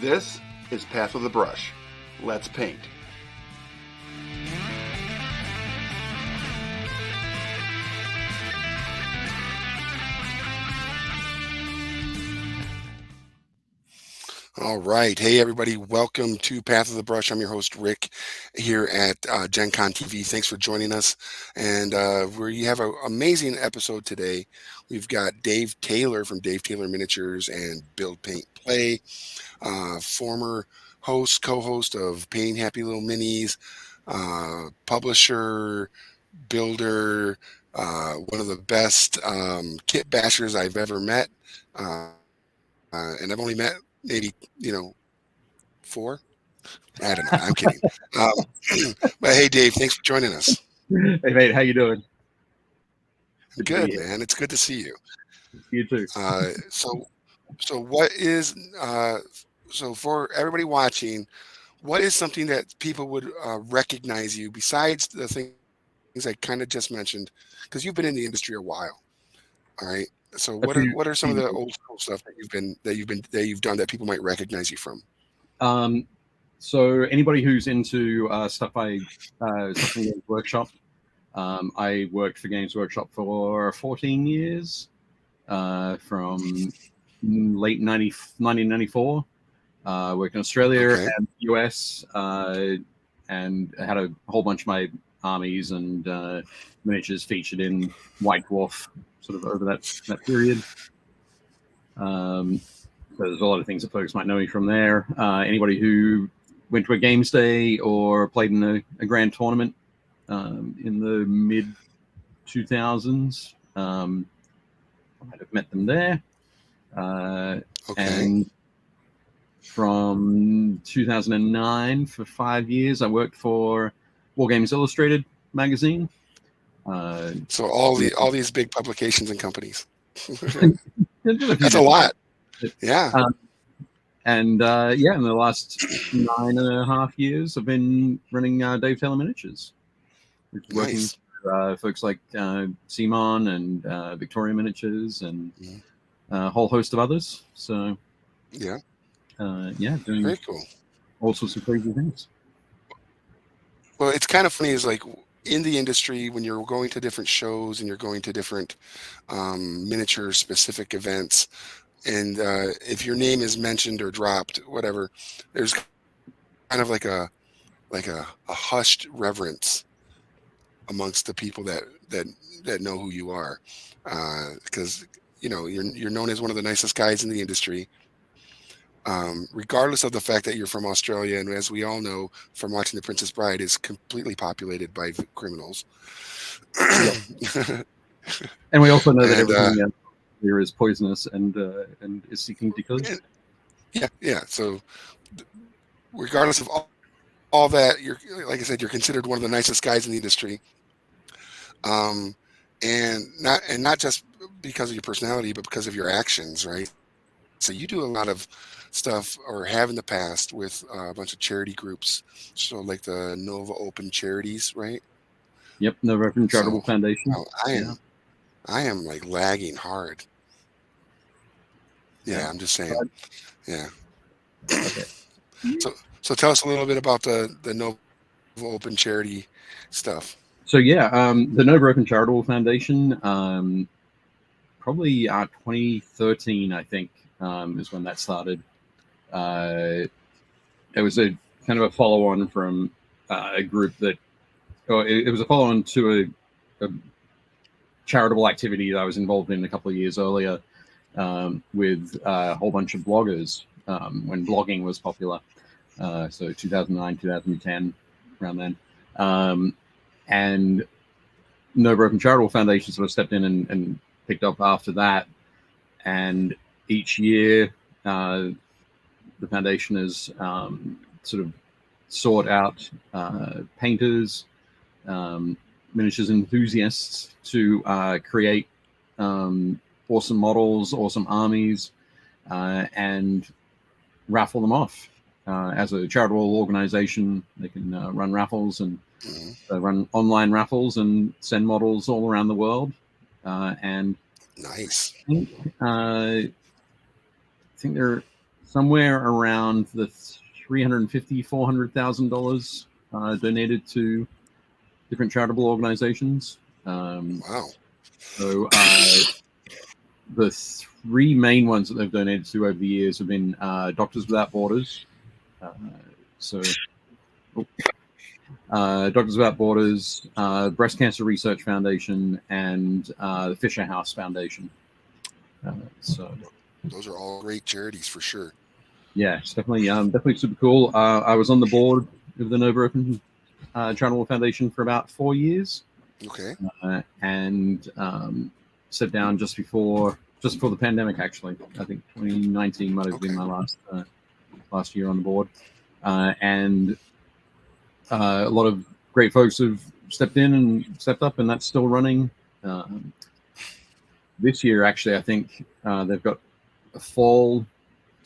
This is Path of the Brush. Let's paint. All right. Hey, everybody. Welcome to Path of the Brush. I'm your host, Rick, here at Gen Con TV. Thanks for joining us. And we have an amazing episode today. We've got Dave Taylor from Dave Taylor Miniatures and Build Paint Play, former host, co-host of Painting Happy Little Minis, publisher, builder, one of the best kit bashers I've ever met. And I've only met maybe, 4. I don't know. I'm kidding. But hey, Dave, thanks for joining us. Hey, mate, how you doing? Good, man. It's good to see you. You too. So what is so for everybody watching, what is something that people would recognize you besides the things I kind of just mentioned? Because you've been in the industry a while. All right. So what are some of the old school stuff that you've done that people might recognize you from? So anybody who's into stuff from Games Workshop, I worked for Games Workshop for 14 years, from late 1994. Worked in Australia and US, and had a whole bunch of my armies and miniatures featured in White Dwarf sort of over that period. So there's a lot of things that folks might know me from there. Anybody who went to a games day or played in a grand tournament in the mid 2000s, I might have met them there. And from 2009 for 5 years, I worked for War Games Illustrated magazine. So all these big publications and companies. That's a lot. Yeah. In the last 9.5 years, I've been running Dave Taylor Miniatures, which is working with folks like Simon and Victoria Miniatures and a whole host of others. So doing very cool, all sorts of crazy things. Well, it's kind of funny is like in the industry when you're going to different shows and you're going to different miniature specific events, and if your name is mentioned or dropped, whatever, there's kind of like a hushed reverence amongst the people that know who you are, because you're known as one of the nicest guys in the industry. Regardless of the fact that you're from Australia, and as we all know from watching The Princess Bride, is completely populated by criminals. And we also know that everything here is poisonous and is seeking decay. Yeah. So regardless of all that, you're, like I said, you're considered one of the nicest guys in the industry. And not just because of your personality, but because of your actions, right? So you do a lot of stuff, or have in the past, with a bunch of charity groups. So like the Nova Open Charities, right? Yep, Nova Open Charitable Foundation. I am like lagging hard. Yeah, I'm just saying. Yeah. Okay. So tell us a little bit about the Nova Open charity stuff. So the Nova Open Charitable Foundation, probably 2013, I think, is when that started. It was a kind of a follow-on from a group that, it was a follow-on to a charitable activity that I was involved in a couple of years earlier, with a whole bunch of bloggers when blogging was popular. So 2009, 2010, around then. And Nova Open Charitable Foundation sort of stepped in and picked up after that. And each year, the foundation has sort of sought out painters, miniatures enthusiasts to create awesome models, awesome armies, and raffle them off. As a charitable organization, they can run raffles and run online raffles and send models all around the world. And nice. I think there are somewhere around the $350,000-$400,000 donated to different charitable organizations. Wow. So the three main ones that they've donated to over the years have been Doctors Without Borders. Doctors Without Borders, Breast Cancer Research Foundation, and the Fisher House Foundation. So those are all great charities for sure. Yeah, it's definitely super cool. I was on the board of the Nova Open Charitable Foundation for about 4 years. Okay. And stepped down just before the pandemic. Actually, I think 2019 might have been my last year on the board. And a lot of great folks have stepped in and stepped up, and that's still running. This year, actually, I think they've got a fall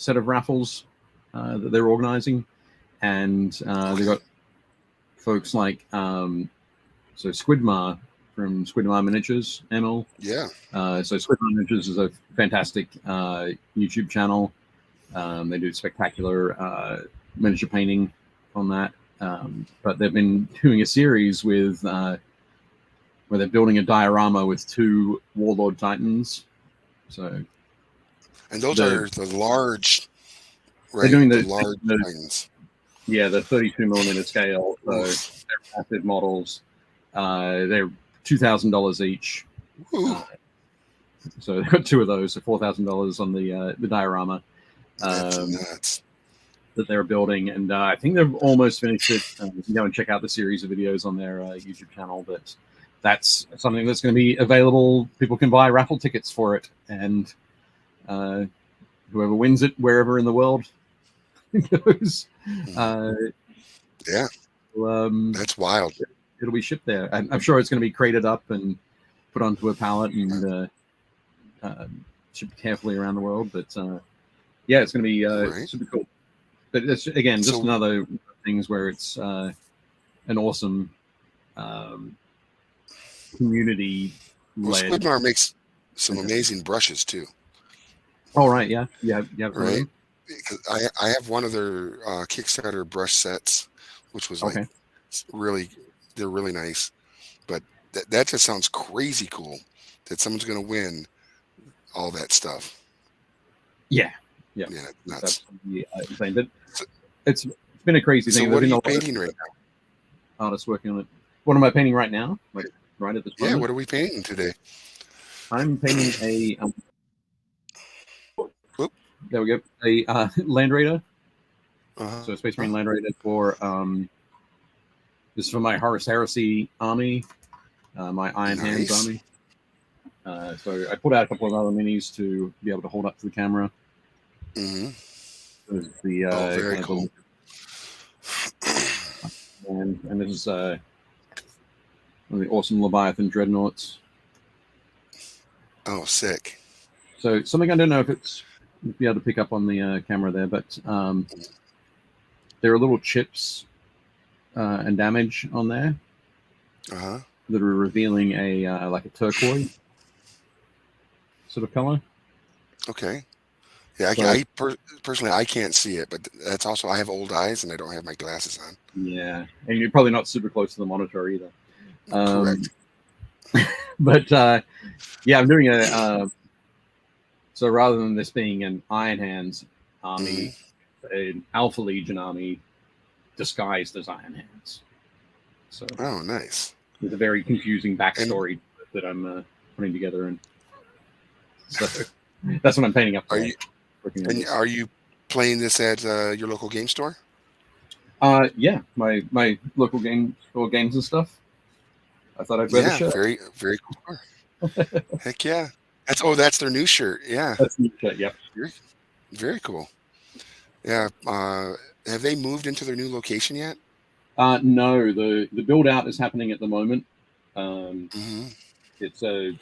set of raffles that they're organizing, and they've got folks like so Squidmar from Squidmar Miniatures, Emil. Yeah. So Squidmar Miniatures is a fantastic YouTube channel. They do spectacular miniature painting on that. But they've been doing a series with where they're building a diorama with 2 Warlord Titans. So, and those are the large. Right, they're doing the large Titans. Yeah, the 32mm scale. So they're massive models. They're $2,000 each. So they've got 2 of those, so $4,000 on the diorama. That's nuts. That they're building, and I think they've almost finished it. You can go and check out the series of videos on their YouTube channel. But that's something that's going to be available. People can buy raffle tickets for it, and whoever wins it, wherever in the world goes, that's wild. It'll be shipped there. I'm sure it's going to be crated up and put onto a pallet and shipped carefully around the world. But yeah, it's going to be super cool. But it's, again, just another things where it's an awesome community. Well, Squidmar makes some amazing brushes too. Oh, right, yeah. Right. Because I have one of their Kickstarter brush sets, which was like they're really nice. But that just sounds crazy cool that someone's going to win all that stuff. Yeah, nuts. Insane. But it's been a crazy thing. So what are you painting right now? Artists working on it. What am I painting right now? Like right at this moment? Yeah, what are we painting today? I'm painting a there we go, a Land Raider. So Space Marine Land Raider for this is for my Horus Heresy army, my Iron Hands army. So I put out a couple of other minis to be able to hold up to the camera. Very cool. And this is one of the awesome Leviathan Dreadnoughts. Oh, sick. So something I don't know if it's be able to pick up on the camera there, but there are little chips and damage on there that are revealing a like a turquoise sort of color. Okay. Yeah, I personally I can't see it, but that's also I have old eyes and I don't have my glasses on. Yeah, and you're probably not super close to the monitor either. Correct. But yeah, I'm doing a. So rather than this being an Iron Hands army, an Alpha Legion army disguised as Iron Hands. So nice. With a very confusing backstory that I'm putting together, and so that's what I'm painting up. Are you playing this at your local game store? Yeah, my local game store games and stuff. I thought I'd wear the shirt. Very, very cool. Heck yeah. That's their new shirt. Yeah. That's the new shirt, yep. Very cool. Yeah. Have they moved into their new location yet? No, the build out is happening at the moment. It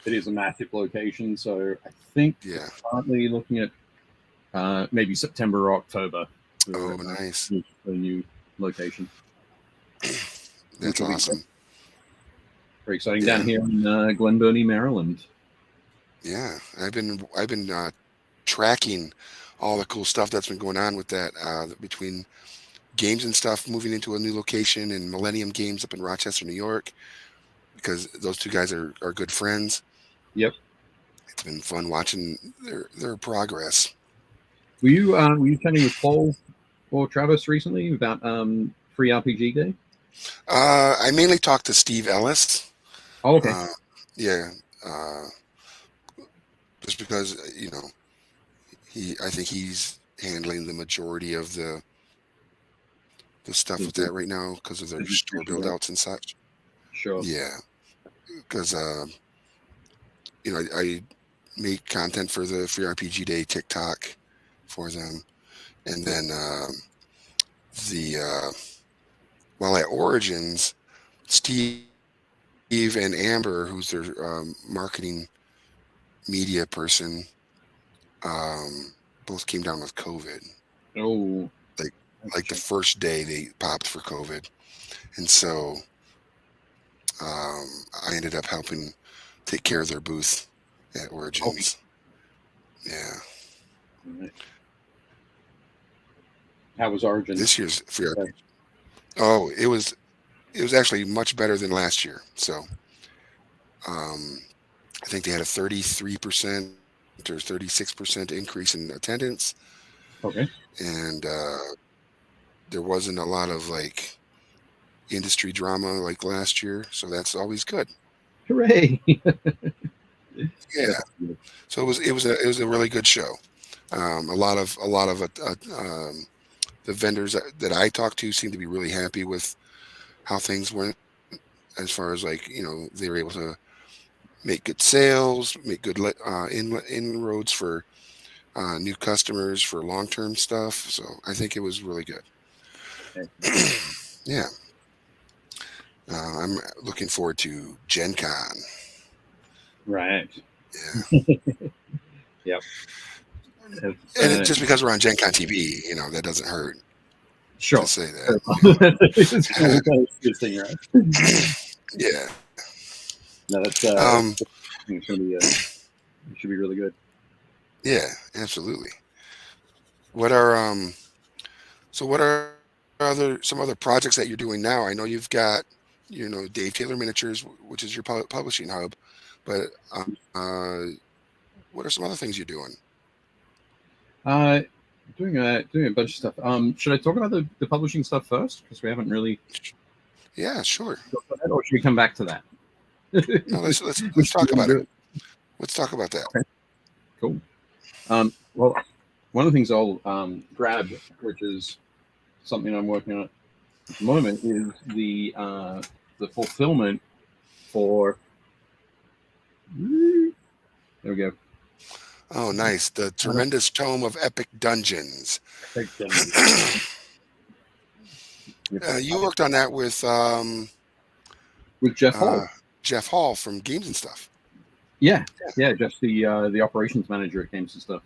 is a massive location, so I think currently looking at maybe September or October. Nice. The new location. That's awesome. Very exciting down here in Glen Burnie, Maryland. Yeah, I've been tracking all the cool stuff that's been going on with that between games and stuff, moving into a new location and Millennium Games up in Rochester, New York, because those two guys are good friends. Yep. It's been fun watching their progress. Were you chatting with Paul or Travis recently about free RPG day? I mainly talked to Steve Ellis. Oh, okay. Yeah, just because I think he's handling the majority of the stuff with that right now because of their store build outs and such. Sure. Yeah, because I make content for the Free RPG Day TikTok for them, and then the while at Origins, Steve and Amber, who's their marketing media person, both came down with COVID. Oh, Like the first day they popped for COVID, and so I ended up helping take care of their booth at Origins. Yeah. Right. How was Origin? This year's Free RPG. Oh, it was actually much better than last year. So I think they had a 33% or 36% increase in attendance, Okay. and there wasn't a lot of like industry drama like last year, so that's always good. Hooray! Yeah. So it was a really good show. A lot of the vendors that I talked to seemed to be really happy with how things went, as far as like they were able to make good sales, make good inroads for new customers for long term stuff. So I think it was really good. Yeah. I'm looking forward to Gen Con. Right. Yeah. Yep. And just because we're on Gen Con TV, that doesn't hurt Sure. to say that. It's kind of interesting, right? Yeah. No, that's it's gonna be it should be really good. Yeah, absolutely. What are what are some other projects that you're doing now? I know you've got Dave Taylor Miniatures, which is your publishing hub, but what are some other things you're doing? Doing a bunch of stuff. Should I talk about the publishing stuff first, because we haven't really? Yeah, sure. Or should we come back to that? No, let's talk about it. Let's talk about that. Okay. Cool. Well, one of the things I'll grab, which is something I'm working on at the moment, is the fulfillment for. There we go. Oh, nice! The Tremendous Tome of Epic Dungeons. You worked on that with Jeff Hall. Jeff Hall from Games and Stuff. Yeah, Jeff's the operations manager at Games and Stuff.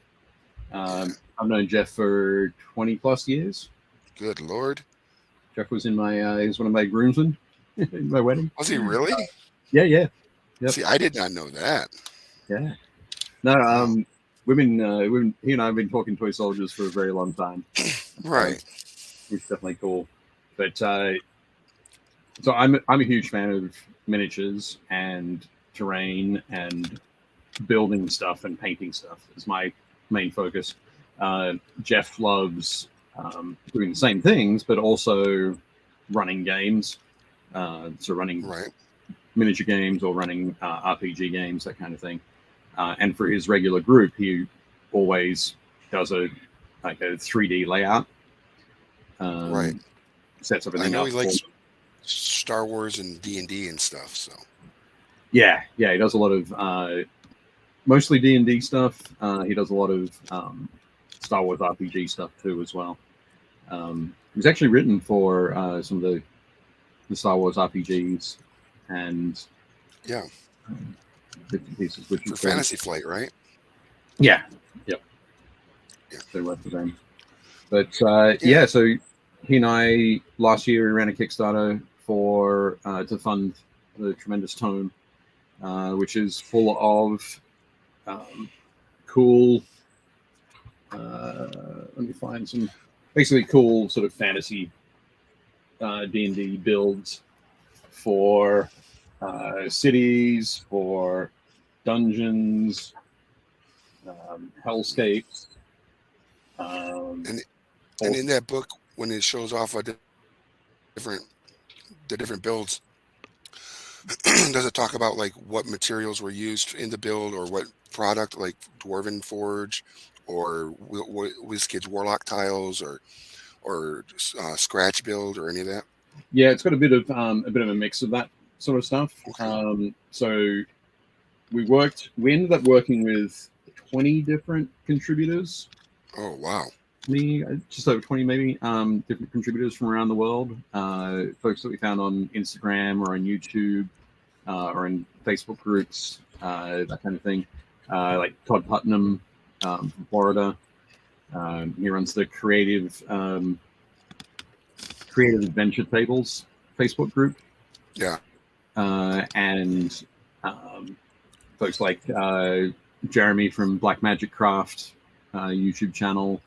I've known Jeff for 20 plus years. Good Lord. Jeff was in my he was one of my groomsmen in my wedding. Was he really? Yeah. Yep. See, I did not know that. Yeah. No, he and I have been talking toy soldiers for a very long time. Right. It's definitely cool. But so I'm a huge fan of miniatures and terrain and building stuff and painting stuff is my main focus. Jeff loves doing the same things, but also running games. So running miniature games or running RPG games, that kind of thing. And for his regular group, he always does a 3D layout. Right. Sets everything I know up. he likes Star Wars and D&D and stuff. So. Yeah, he does a lot of mostly D&D stuff. He does a lot of Star Wars RPG stuff too, as well. He's actually written for some of the Star Wars RPGs and pieces, which for Fantasy Flight, right? Yeah. Yep. Yeah. They work for them. But so he and I last year we ran a Kickstarter for to fund the Tremendous Tome, which is full of cool Let me find some basically cool sort of fantasy D&D builds for cities, for dungeons, hellscapes. And in that book, when it shows off different the different builds, does it talk about like what materials were used in the build or what product, like Dwarven Forge or WizKids Warlock tiles or Scratch build or any of that? Yeah, it's got a bit of a mix of that sort of stuff. Okay. So we ended up working with 20 different contributors. Oh wow. Just over 20 maybe, different contributors from around the world, folks that we found on Instagram or on YouTube or in Facebook groups, that kind of thing. Like Todd Putnam from Florida. He runs the Creative Adventure Tables Facebook group. Yeah. And folks like Jeremy from Black Magic Craft YouTube channel,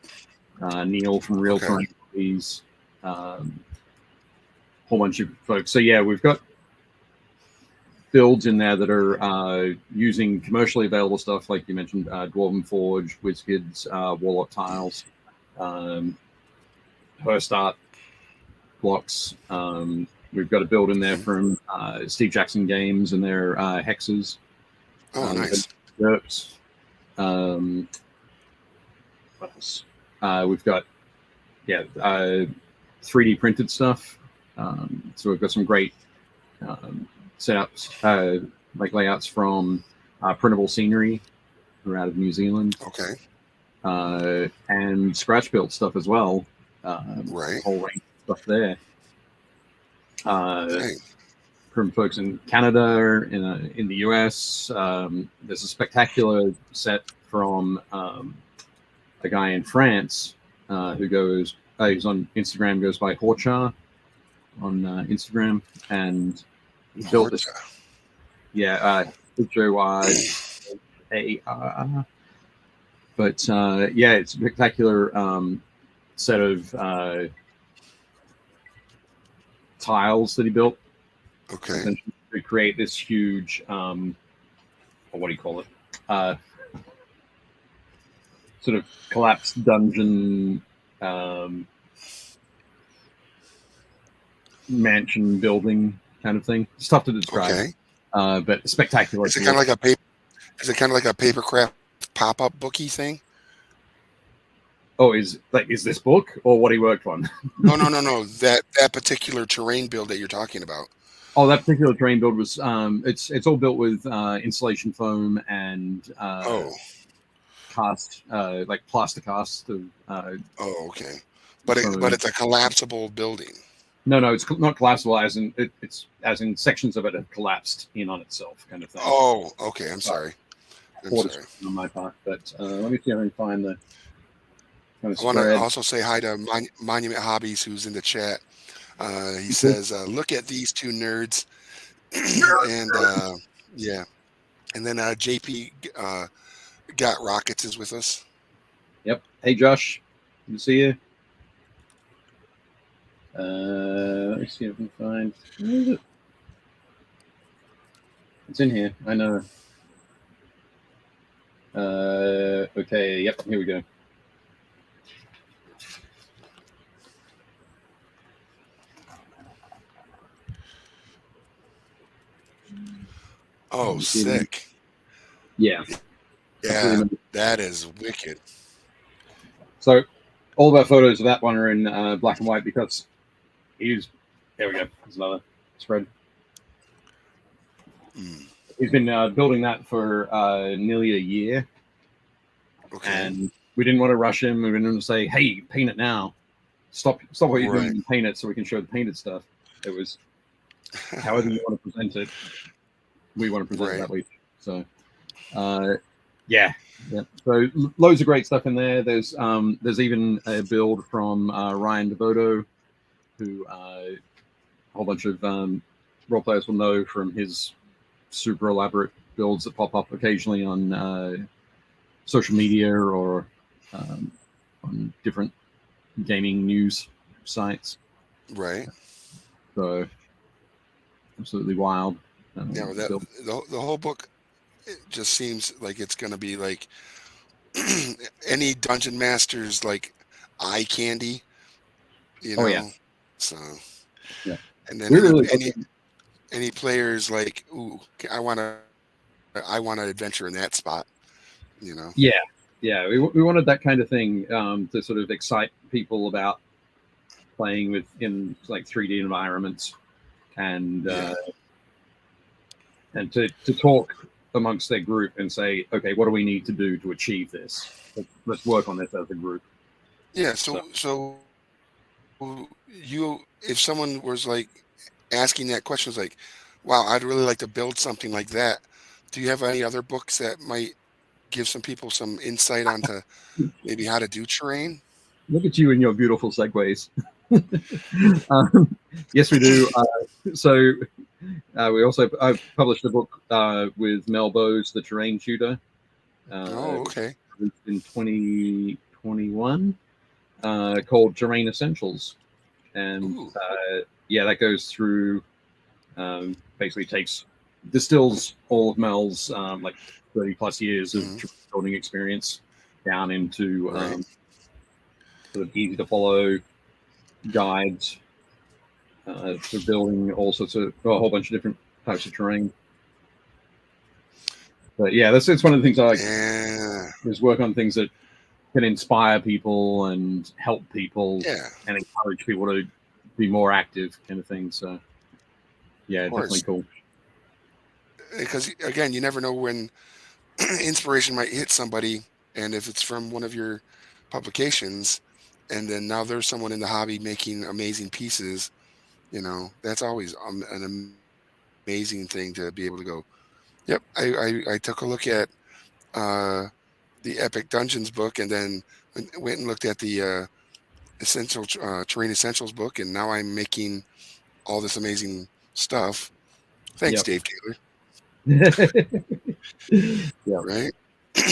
Neil from Real Time Movies, whole bunch of folks. So yeah, we've got builds in there that are using commercially available stuff, like you mentioned, Dwarven Forge, WizKids, Warlock tiles, Hearst art blocks. We've got a build in there from Steve Jackson Games and their hexes. Oh, nice. What else? We've got 3D printed stuff. So we've got some great setups, like layouts from Printable Scenery, who are out of New Zealand. Okay. And scratch built stuff as well. Right. A whole range of stuff there. Okay. From folks in Canada, in the US. There's a spectacular set from a guy in France who goes, he's on Instagram, goes by Horchar on Instagram, and he built this. Yeah, HOYAR. But yeah, it's a spectacular set of tiles that he built. Okay. To create this huge, what do you call it? Sort of collapsed dungeon mansion building kind of thing. It's tough to describe. Okay. But spectacular. Is it kind of like a paper? Is it kind of like a papercraft pop-up booky thing? Oh, is this book or what he worked on? No. That particular terrain build that you're talking about. Oh, that particular terrain build was it's all built with insulation foam and cast like plaster cast of. Okay. But it's a collapsible building. No, it's not collapsible. As in it's as in sections of it have collapsed in on itself, kind of thing. Oh, okay. I'm sorry. On my part, but let me see if I can find the. I want to also say hi to Monument Hobbies, who's in the chat. He says, "Look at these two nerds," and yeah, and then JP Got Rockets is with us. Yep. Hey, Josh. Good to see you. Let me see if I can find. Where is it? It's in here. I know. Okay. Yep. Here we go. Oh, sick. Yeah. Yeah, that is wicked. So all of our photos of that one are in black and white because there we go. There's another spread. He's been building that for nearly a year. Okay. And we didn't want to rush him. We didn't want to say, hey, paint it now. Stop what you're doing and paint it so we can show the painted stuff. It was however you want to present it. We want to present it that way. So, yeah. So loads of great stuff in there. There's even a build from Ryan Devoto, who a whole bunch of role players will know from his super elaborate builds that pop up occasionally on social media or on different gaming news sites. Right. So absolutely wild. Yeah, well, Still. the whole book, it just seems like it's going to be like any dungeon master's like eye candy, you Oh yeah, know. So, yeah. and then We really any players like, ooh, I want to adventure in that spot, you know. yeah, yeah. We wanted that kind of thing to sort of excite people about playing with in like 3D environments and Yeah. to talk amongst their group and say, okay, what do we need to do to achieve this? Let's work on this as a group. Yeah. So So if someone was like asking that question, was like, wow, I'd really like to build something like that. Do you have any other books that might give some people some insight onto maybe how to do terrain? look at you and your beautiful segues. Yes, we do. So we also published a book with Mel Bowes, The Terrain Tutor, Oh, okay. in 2021, called Terrain Essentials. And Ooh, yeah, that goes through, basically distills all of Mel's like 30 plus years of hmm, building experience down into right. sort of easy to follow guides for building all sorts of a whole bunch of different types of terrain. But yeah, it's one of the things I like Yeah, is work on things that can inspire people and help people yeah, and encourage people to be more active, kind of thing. So yeah, of definitely course. cool. Because again, you never know when inspiration might hit somebody, and if it's from one of your publications, and then now there's someone in the hobby making amazing pieces, that's always an amazing thing to be able to go. Yep, I took a look at uh, the Epic Dungeons book, and then went and looked at the Terrain Essentials book, and now I'm making all this amazing stuff. Thanks, Yep. Dave Taylor. Yeah, Right?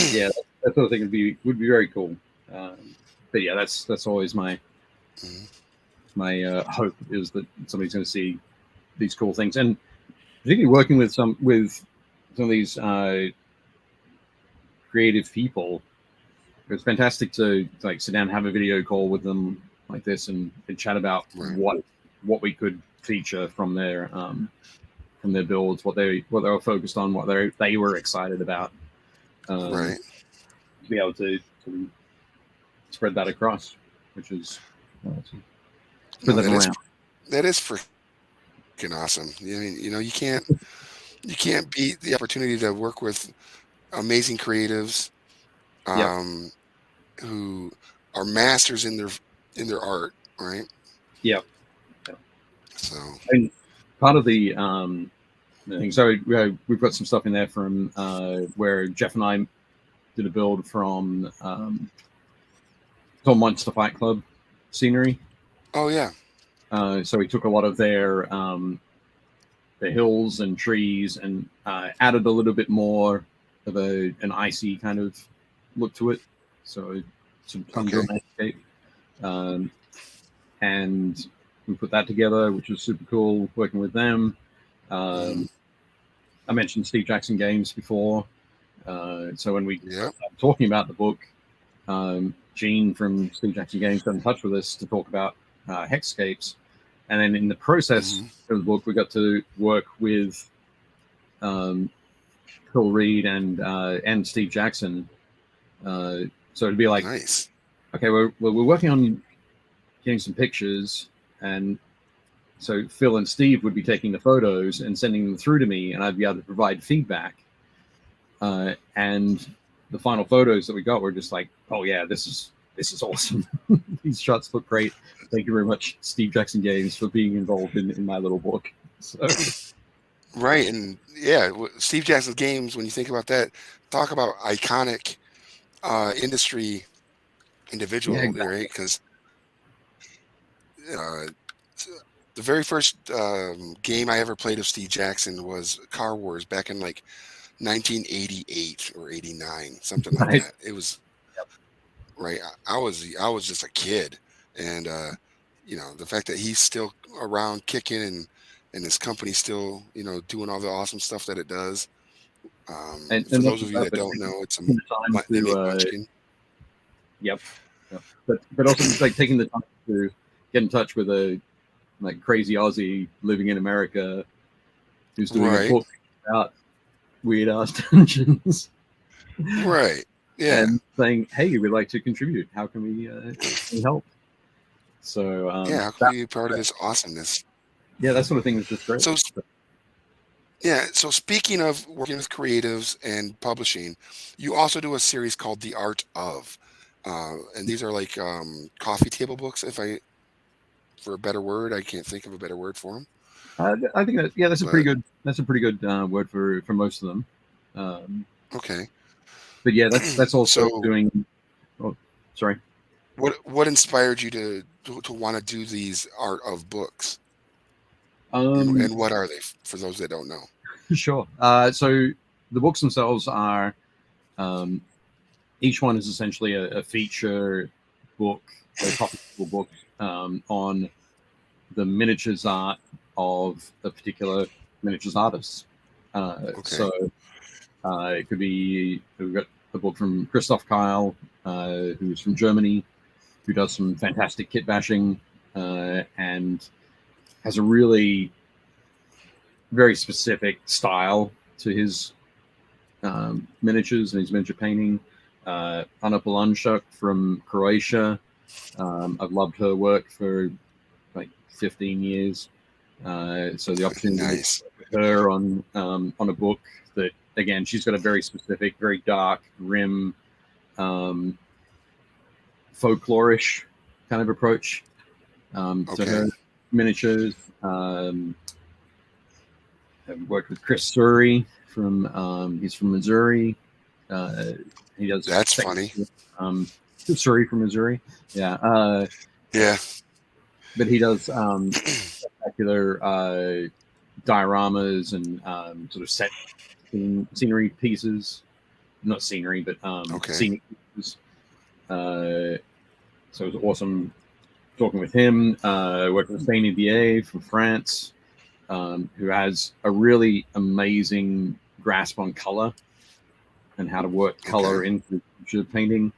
yeah, that sort of thing would be very cool. But yeah, that's always Mhm. my hope is that somebody's going to see these cool things, and particularly working with some of these creative people. It's fantastic to like sit down and have a video call with them like this and chat about Right, what we could feature from their builds, what they were focused on, what they were excited about, right. to be able to spread that across, which is spread No, that around. that is freaking awesome. I mean, you can't beat the opportunity to work with amazing creatives, Yep. um, who are masters in their art, right? Yep. Yep. So, And part of the thing, so we've got some stuff in there from where Jeff and I did a build from Monster Fight Club scenery. oh yeah, So we took a lot of the hills and trees and added a little bit more of an icy kind of look to it. So some tundra okay, landscape, um, and we put that together, which was super cool. Working with them, hmm, um, I mentioned Steve Jackson Games before. So when we yep, started talking about the book, Gene from Steve Jackson Games got in touch with us to talk about Hexscapes. And then in the process hmm, of the book, we got to work with um, Phil Reed and Steve Jackson. So it'd be like, nice, okay, we're working on getting some pictures, and so Phil and Steve would be taking the photos and sending them through to me, and I'd be able to provide feedback. And the final photos that we got were just like, oh yeah, this is awesome. These shots look great. Thank you very much, Steve Jackson Games, for being involved in my little book. So right, and yeah, Steve Jackson's games. When you think about that, talk about iconic industry yeah, individual, exactly. right? Because uh, the very first game I ever played of Steve Jackson was Car Wars back in like 1988 or 89, something like Right. that. It was right? I was just a kid, and the fact that he's still around kicking and his company's still doing all the awesome stuff that it does. For and not those just of you that, that but don't know, it's a taking the time to inmate munchkin. yep, yep. But also just like taking the time to get in touch with a like crazy Aussie living in America who's doing a Right, book about weird ass dungeons right, yeah. and saying, "Hey, we'd like to contribute. How can we help?" So Yeah, how can we be part of this awesomeness? yeah, that sort of thing is just great. So yeah, so speaking of working with creatives and publishing, you also do a series called The Art of. And these are like coffee table books, if I for a better word, I can't think of a better word for them. I think that yeah, But that's a pretty good word for most of them. Um, okay. but yeah, that's also So doing. Oh, sorry. what inspired you to want to do these art of books? Um, And what are they for those that don't know? sure. So the books themselves are um, each one is essentially a feature book, a coffee table book on the miniatures art of a particular miniatures artist. Okay. So it could be we've got a book from Christoph Kyle, who's from Germany, who does some fantastic kit bashing and has a really very specific style to his miniatures and his miniature painting. Anna Polanchuk from Croatia. I've loved her work for like 15 years. So the opportunity to Nice. work with her on a book that again she's got a very specific, very dark, grim, um, folklorish kind of approach to Okay. her miniatures. I've worked with Chris Surrey from he's from Missouri. Uh, he does That's funny. um, Surrey from Missouri. Yeah, Yeah. but he does spectacular dioramas and sort of scenery pieces. Not scenery, but Okay. scenic pieces. So it was awesome talking with him. Working with Fanny Bier from France, who has a really amazing grasp on color and how to work Okay. color into picture painting.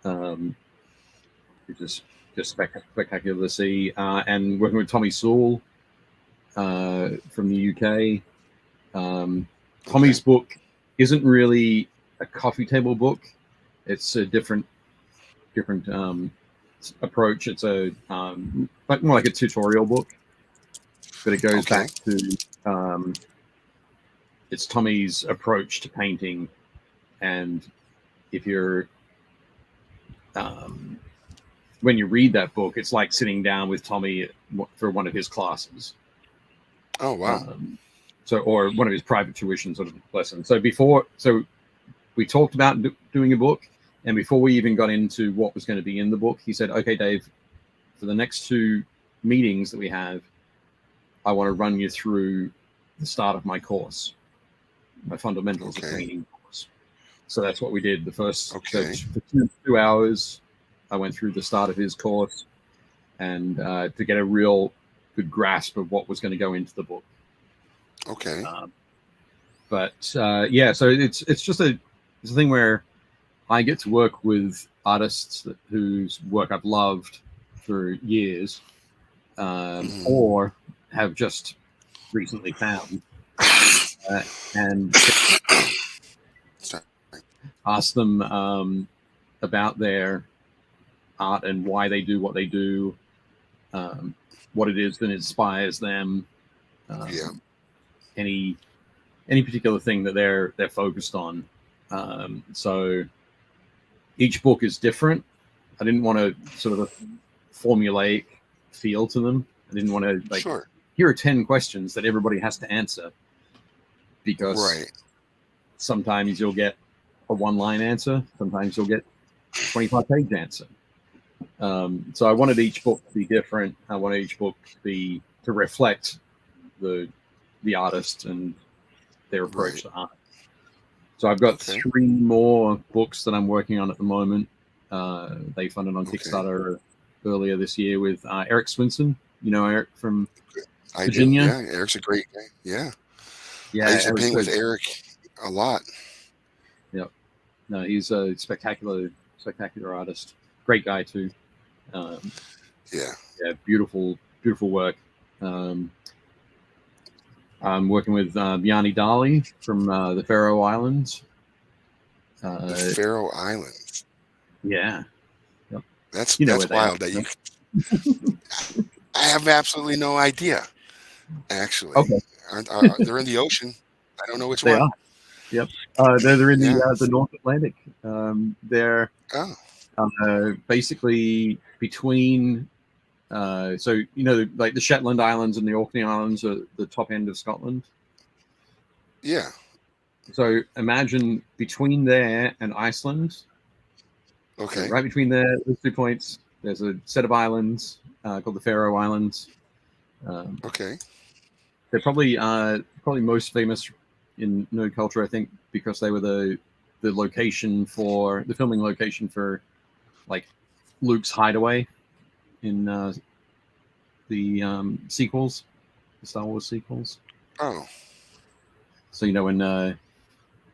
Um, it's just spectacular to see. And working with Tommy Sewell from the UK. Okay. Tommy's book isn't really a coffee table book. It's a different approach. It's a like more like a tutorial book, but it goes Okay. back to it's Tommy's approach to painting. And if you're um, when you read that book, it's like sitting down with Tommy for one of his classes. Oh wow. Um, so, or one of his private tuition sort of lessons. So we talked about doing a book, and before we even got into what was going to be in the book, he said, "Okay, Dave, for the next two meetings that we have, I want to run you through the start of my course, my fundamentals of Okay. painting course." So that's what we did. The first Okay. for 2 hours, I went through the start of his course, and to get a real good grasp of what was going to go into the book. Okay. But yeah, so it's a thing where I get to work with artists whose work I've loved for years, Mhm. or have just recently found, and Sorry. ask them about their art and why they do what they do, um, what it is that inspires them, Yeah. um, any particular thing that they're focused on. So each book is different. I didn't want to sort of a formulaic feel to them. I didn't want to like Sure. here are 10 questions that everybody has to answer because Right. sometimes you'll get a one line answer, sometimes you'll get 25-page answer. So I wanted each book to be different. I wanted each book to reflect the artist and their approach Right. to art. So I've got Okay. 3 more books that I'm working on at the moment. They funded on Okay. Kickstarter earlier this year with Eric Swinson. You know Eric from I Virginia? do. Yeah, Eric's a great guy. Yeah. Yeah, I used to Eric's paint with Eric a lot. Yep. No, he's a spectacular artist. Great guy too. Yeah. Yeah, beautiful work. I'm working with Bjarni Dali from the Faroe Islands. The Faroe Islands. Yeah, That's you know where they wild are. that you. I have absolutely no idea. Actually, Okay. they're in the ocean. I don't know which They one. are. Yep. They're in Yeah. the North Atlantic. They're Oh, basically between. So you know, like the Shetland Islands and the Orkney Islands are the top end of Scotland. yeah. So imagine between there and Iceland, Okay. right between there, those 2 points, there's a set of islands called the Faroe Islands. Okay. They're probably most famous in nerd culture, I think, because they were the filming location for like Luke's hideaway in the sequels, the Star Wars sequels. Oh. So you know when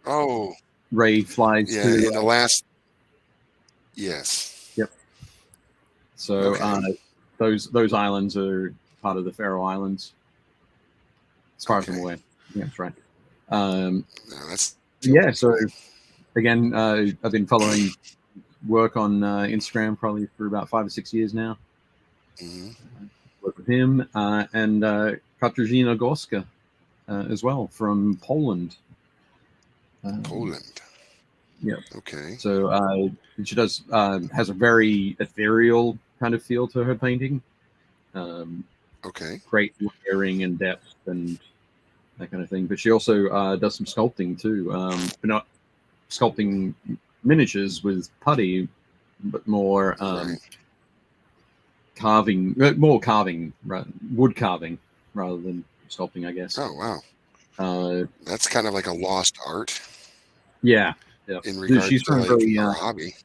Oh. Rey flies Yeah. to In the last. Yes. Yep. So Okay. those islands are part of the Faroe Islands, as far as I'm Okay. aware. Yeah, that's right. No, that's. Yeah. So again, I've been following work on Instagram probably for about 5 or 6 years now. Mhm. Work with him and Katarzyna Gorska as well from Poland. Poland. Yeah. Okay. So she does has a very ethereal kind of feel to her painting. Okay. Great layering and depth and that kind of thing. But she also does some sculpting too, but not sculpting miniatures with putty, but more Right. carving, wood carving rather than sculpting, I guess. Oh wow. Uh, That's kind of like a lost art yeah. in regards She's to from like very our hobby.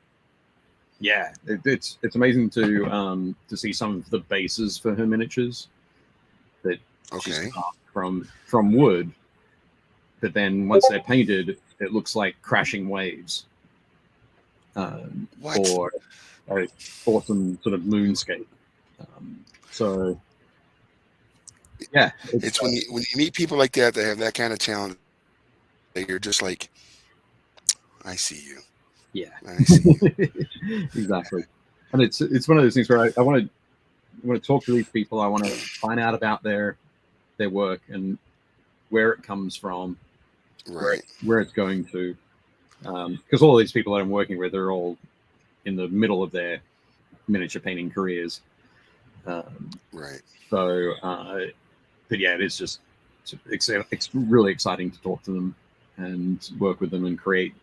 yeah. It's amazing to see some of the bases for her miniatures that she's Okay. carved from wood, but then once they're painted, it looks like crashing waves. What? Or an awesome sort of moonscape. So yeah, It's when you meet people like that that have that kind of talent that you're just like, I see you. yeah, I see you. exactly. And it's one of those things where I want to talk to these people. I want to find out about their work and where it comes from, Right. where it's going to, because all of these people that I'm working with are all in the middle of their miniature painting careers. Right. So, but yeah, it's really exciting to talk to them and work with them and create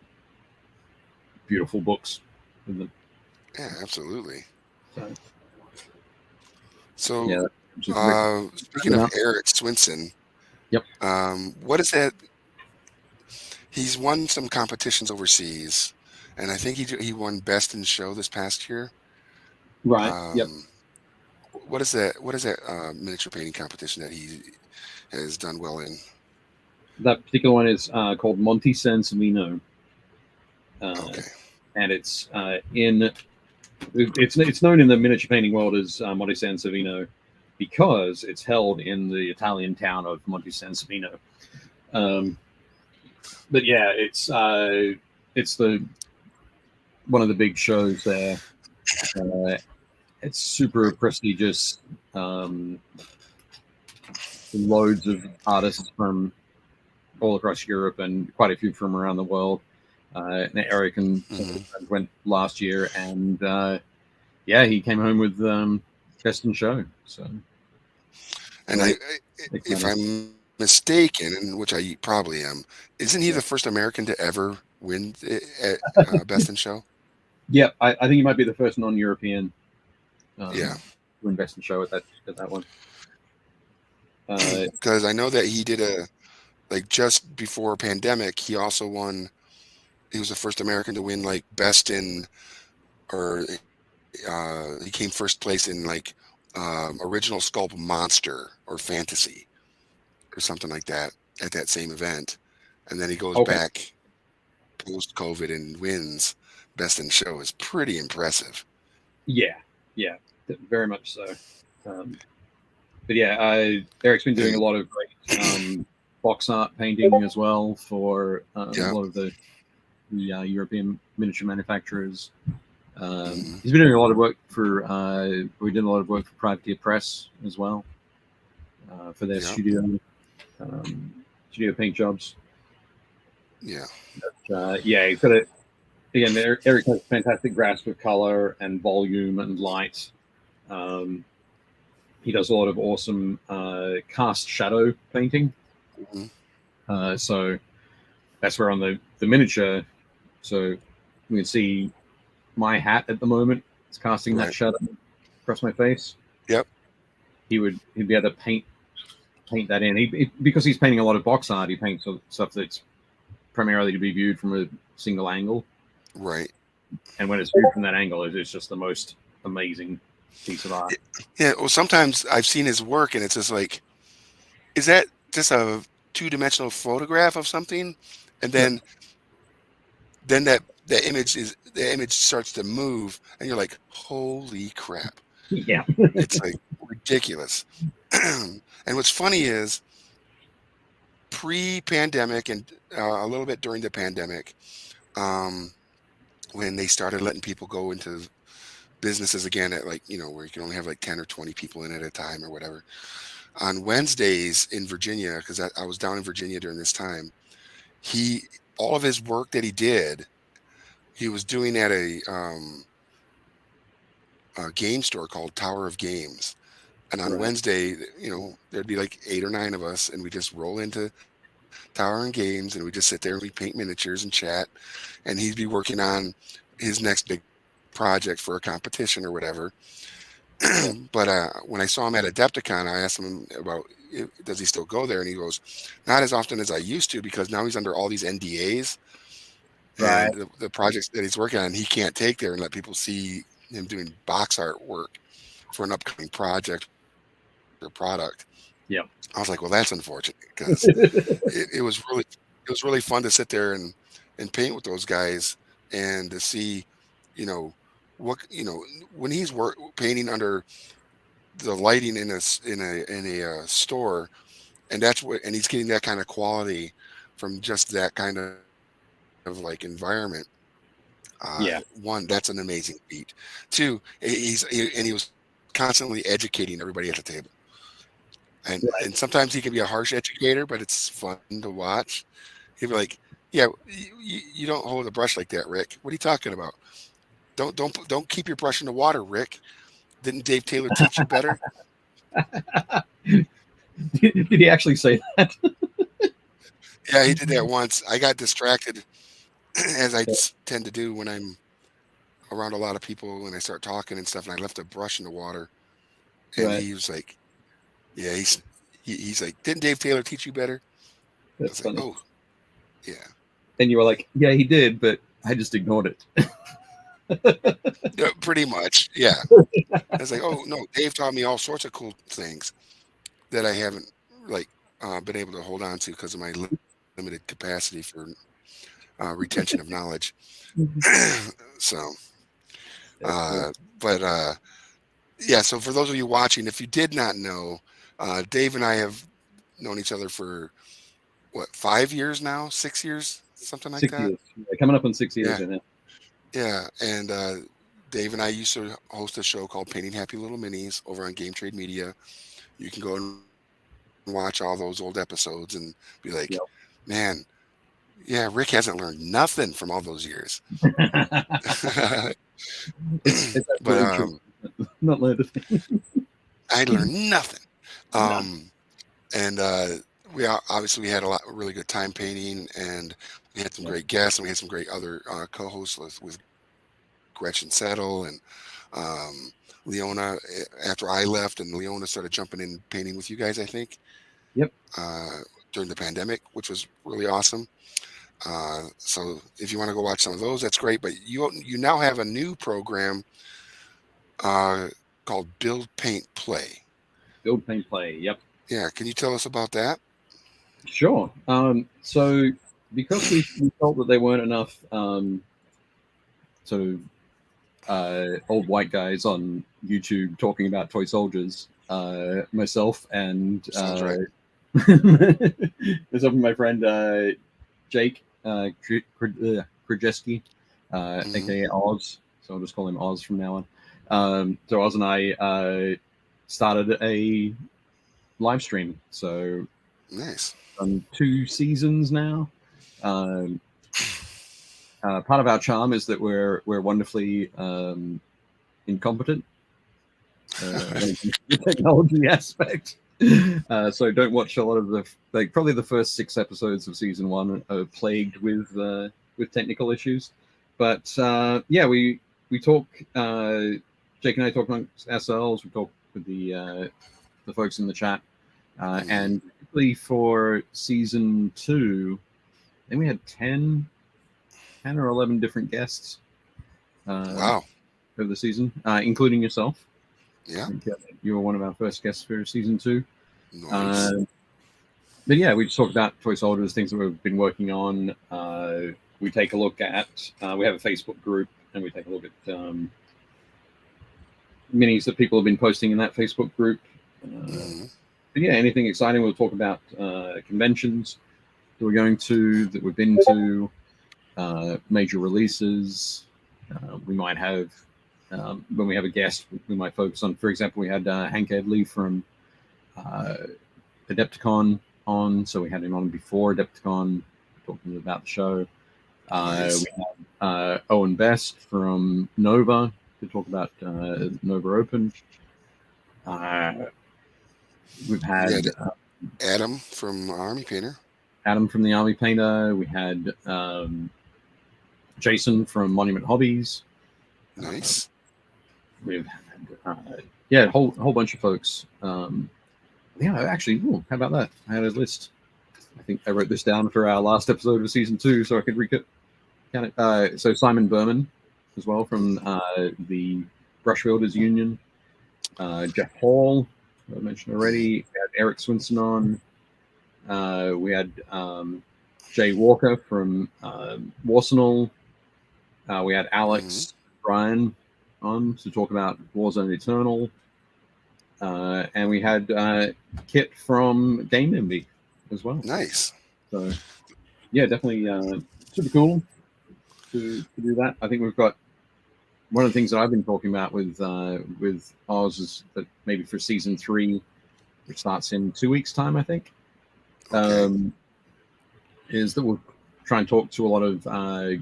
beautiful books with them. Yeah, absolutely. So So, yeah, speaking of Eric Swinson, yep. What is that? He's won some competitions overseas, and I think he won Best in Show this past year. Right. Yep. What is that? What is that miniature painting competition that he has done well in? That particular one is called Monte San Savino, Okay. and it's it's known in the miniature painting world as Monte San Savino because it's held in the Italian town of Monte San Savino. But yeah, it's the one of the big shows there. It's super prestigious. Loads of artists from all across Europe and quite a few from around the world. And Eric and went last year, and yeah, he came home with Best in Show. So, and if I'm mistaken, and which I probably am, isn't he the first American to ever win Best in Show? Yeah, I think he might be the first non-European. Yeah, win Best in Show at that one. Because I know that he did just before pandemic, he also won. He was the first American to win like Best in or he came first place in like original sculpt monster or fantasy or something like that at that same event, and then he goes Okay. back post COVID and wins best in show is pretty impressive. Yeah, yeah, very much so. Um, but yeah, Eric's been doing a And lot of great box art painting as well for a yeah, lot of the European miniature manufacturers. mhm, He's been doing a lot of work for. We did a lot of work for Privateer Press as well for their yeah, um, studio paint jobs. yeah, Yeah, he's got a again. Eric has a fantastic grasp of color and volume and light. Um, he does a lot of awesome cast shadow painting. mhm, So that's where on the miniature, so we can see my hat at the moment. It's casting that right, shadow across my face. yep, He'd be able to paint that in. Because he's painting a lot of box art. He paints stuff that's primarily to be viewed from a single angle, right. and when it's viewed from that angle, it's just the most amazing piece of art. Yeah. Well, sometimes I've seen his work, and it's just like, is that just a two-dimensional photograph of something? And Yep. then that image is the image starts to move, and you're like, holy crap! Yeah. It's like ridiculous. And what's funny is pre-pandemic and a little bit during the pandemic, um, when they started letting people go into businesses again at like, where you can only have like 10 or 20 people in at a time or whatever. On Wednesdays in Virginia, because I was down in Virginia during this time, he all of his work that he did, he was doing at a game store called Tower of Games. And on Right. Wednesday, there'd be like 8 or 9 of us, and we just roll into Tower and Games, and we just sit there and we paint miniatures and chat. And he'd be working on his next big project for a competition or whatever. Yeah. But when I saw him at Adepticon, I asked him about does he still go there, and he goes, not as often as I used to because now he's under all these NDAs, Right. and the projects that he's working on, he can't take there and let people see him doing box art work for an upcoming project or product. Yeah. I was like, well, that's unfortunate because it was really fun to sit there and paint with those guys and to see, you know, when he's painting under the lighting in a store, and he's getting that kind of quality from just that kind of like environment. Yeah. One, that's an amazing feat. Two, he was constantly educating everybody at the table, Right. and sometimes he can be a harsh educator, but it's fun to watch. He'd be like, "Yeah, you don't hold a brush like that, Rick. What are you talking about? Don't keep your brush in the water, Rick. Didn't Dave Taylor teach you better?" Did he actually say that? Yeah, he did that once. I got distracted, as I tend to do when I'm around a lot of people and I start talking and stuff, and I left a brush in the water, and Right. he was like, "Yeah, he's like, didn't Dave Taylor teach you better?" I That's was like, funny. "Oh, yeah, And you were like, yeah, he did, but I just ignored it. yeah, pretty much, yeah." I was like, "Oh no, Dave taught me all sorts of cool things that I haven't like been able to hold on to because of my limited capacity for retention of knowledge." So, That's cool. uh, but yeah. So for those of you watching, if you did not know, Dave and I have known each other for what, 5 years now, 6 years, something like 6 that. years. Yeah, coming up on 6 years Yeah, right now. yeah. And Dave and I used to host a show called Painting Happy Little Minis over on Game Trade Media. You can go and watch all those old episodes and be like, Yep. man, yeah, Rick hasn't learned nothing from all those years. It's But absolutely true. Not learned a thing. I learned nothing. None. Um, and obviously we had a really good time painting, and we had some Yep. great guests, and we had some great other co-hosts with Gretchen Settle and Leona after I left, and Leona started jumping in painting with you guys, I think, Yep. uh, during the pandemic, which was really awesome. So if you want to go watch some of those, that's great. But you now have a new program uh, called Build Paint Play. Build, paint, play. Yep. Yeah, can you tell us about that? Sure. So because we felt that there weren't enough sort of old white guys on YouTube talking about toy soldiers, myself and Sounds right. myself and my friend Jake Krajewski, Mhm. aka Oz. So I'll just call him Oz from now on. So Oz and I started a live stream. So Nice. 2 seasons now. Um, part of our charm is that we're wonderfully incompetent when it comes to the technology aspect. So don't watch a lot of probably the first 6 episodes of season 1 are plagued with technical issues. But yeah, we talk. Jake and I talk amongst ourselves. We talk with the folks in the chat, and particularly for season 2, I think we had 10 or 11 different guests Wow. over the season, including yourself. Yeah. I think you were one of our first guests for season 2. Nice. But yeah, we just talked about toy soldiers, things that we've been working on. We take a look at. We have a Facebook group, and we take a look at minis that people have been posting in that Facebook group. But yeah, anything exciting, we'll talk about conventions that we're going to, that we've been to, major releases. We might have, when we have a guest, we might focus on, for example, we had Hank Edley from Adepticon on, so we had him on before Adepticon, talking about the show. Nice. We had Owen Best from Nova to talk about Nova Open. We've had Adam from Army Painter. Adam from the Army Painter. We had Jason from Monument Hobbies. Nice. We've had, yeah, a whole bunch of folks. Yeah, actually, how about that? I had a list. I think I wrote this down for our last episode of season 2, so I could recount it. So Simon Berman, as well, from the Brush Builders Union. Jeff Hall, I mentioned already. We had Eric Swinson on. We had Jay Walker from Warsenal. We had Alex Bryan on to talk about Warzone Eternal. And we had Kit from Game Envy as well. Nice. So, yeah, definitely super cool to do that. I think we've got one of the things that I've been talking about with Oz is that maybe for season 3, which starts in 2 weeks' time, I think, is that we'll try and talk to a lot of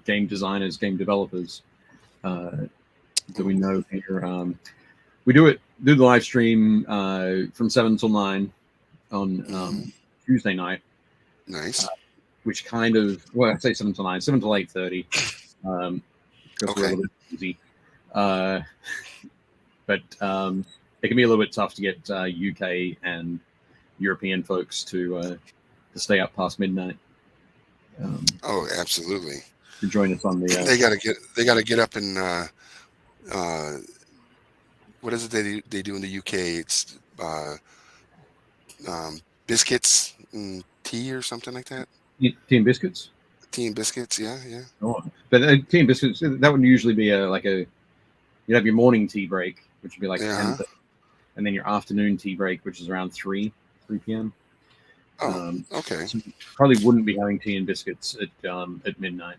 game designers, game developers that we know here. We do the live stream from 7 till 9 on Tuesday night. Nice. Which kind of, well, I'd say 7 till 9, 7 till 8:30. Because we're a little bit busy. But it can be a little bit tough to get UK and European folks to stay up past midnight. Oh, absolutely. To join us on the. They gotta get up and what is it they do in the UK? It's biscuits and tea or something like that. Tea and biscuits. Tea and biscuits, yeah. Oh, but tea and biscuits, that would usually be you'd have your morning tea break, which would be like 10, and then your afternoon tea break, which is around 3 p.m. Oh, okay. So you probably wouldn't be having tea and biscuits at midnight.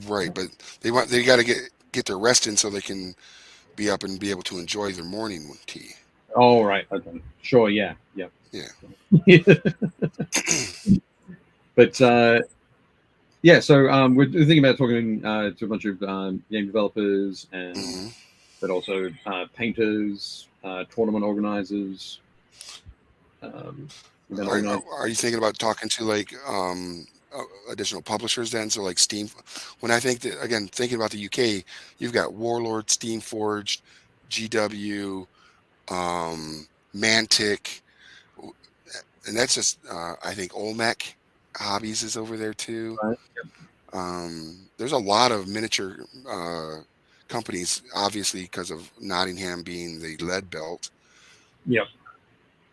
Right, but they got to get their rest in so they can be up and be able to enjoy their morning tea. Oh, right. Okay. Sure. Yeah. But yeah, so we're thinking about talking to a bunch of game developers and but also painters, tournament organizers. Are you thinking about talking to like additional publishers then? So like Steam. When I think that, again, thinking about the UK, you've got Warlord, Steamforged, GW, Mantic, and that's just I think Olmec. Hobbies is over there too. Right. There's a lot of miniature companies, obviously because of Nottingham being the lead belt. Yep.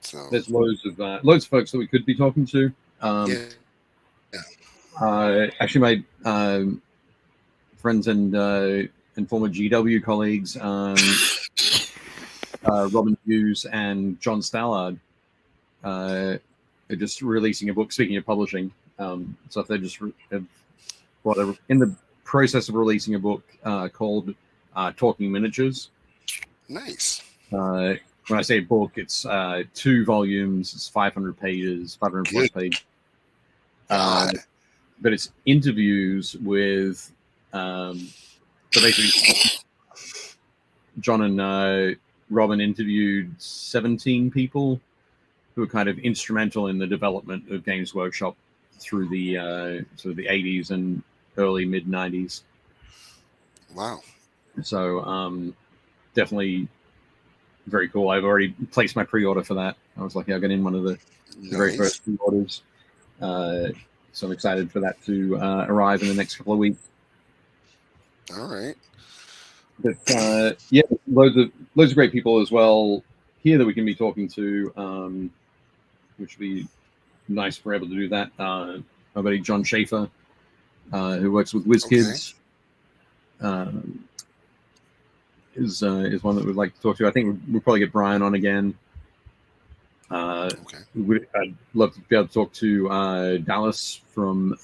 So There's loads of folks that we could be talking to. yeah, Actually, my friends and former GW colleagues, Robin Hughes and John Stallard, are just releasing a book. Speaking of publishing, so if they just have in the process of releasing a book called Talking Miniatures. nice. When I say book, it's 2 volumes. It's 500 pages, 500 plus Good pages. God. But it's interviews with so basically John and Robin interviewed 17 people who were kind of instrumental in the development of Games Workshop through the sort of the 80s and early mid 90s. Wow. So definitely very cool. I've already placed my pre-order for that. I was lucky I got in one of the very first pre-orders. So I'm excited for that to arrive in the next couple of weeks. All right. But yeah, loads of great people as well here that we can be talking to, which would be nice if we're able to do that. My buddy John Schaefer, who works with WizKids, is one that we'd like to talk to. I think we'll probably get Brian on again. I'd love to be able to talk to Dallas from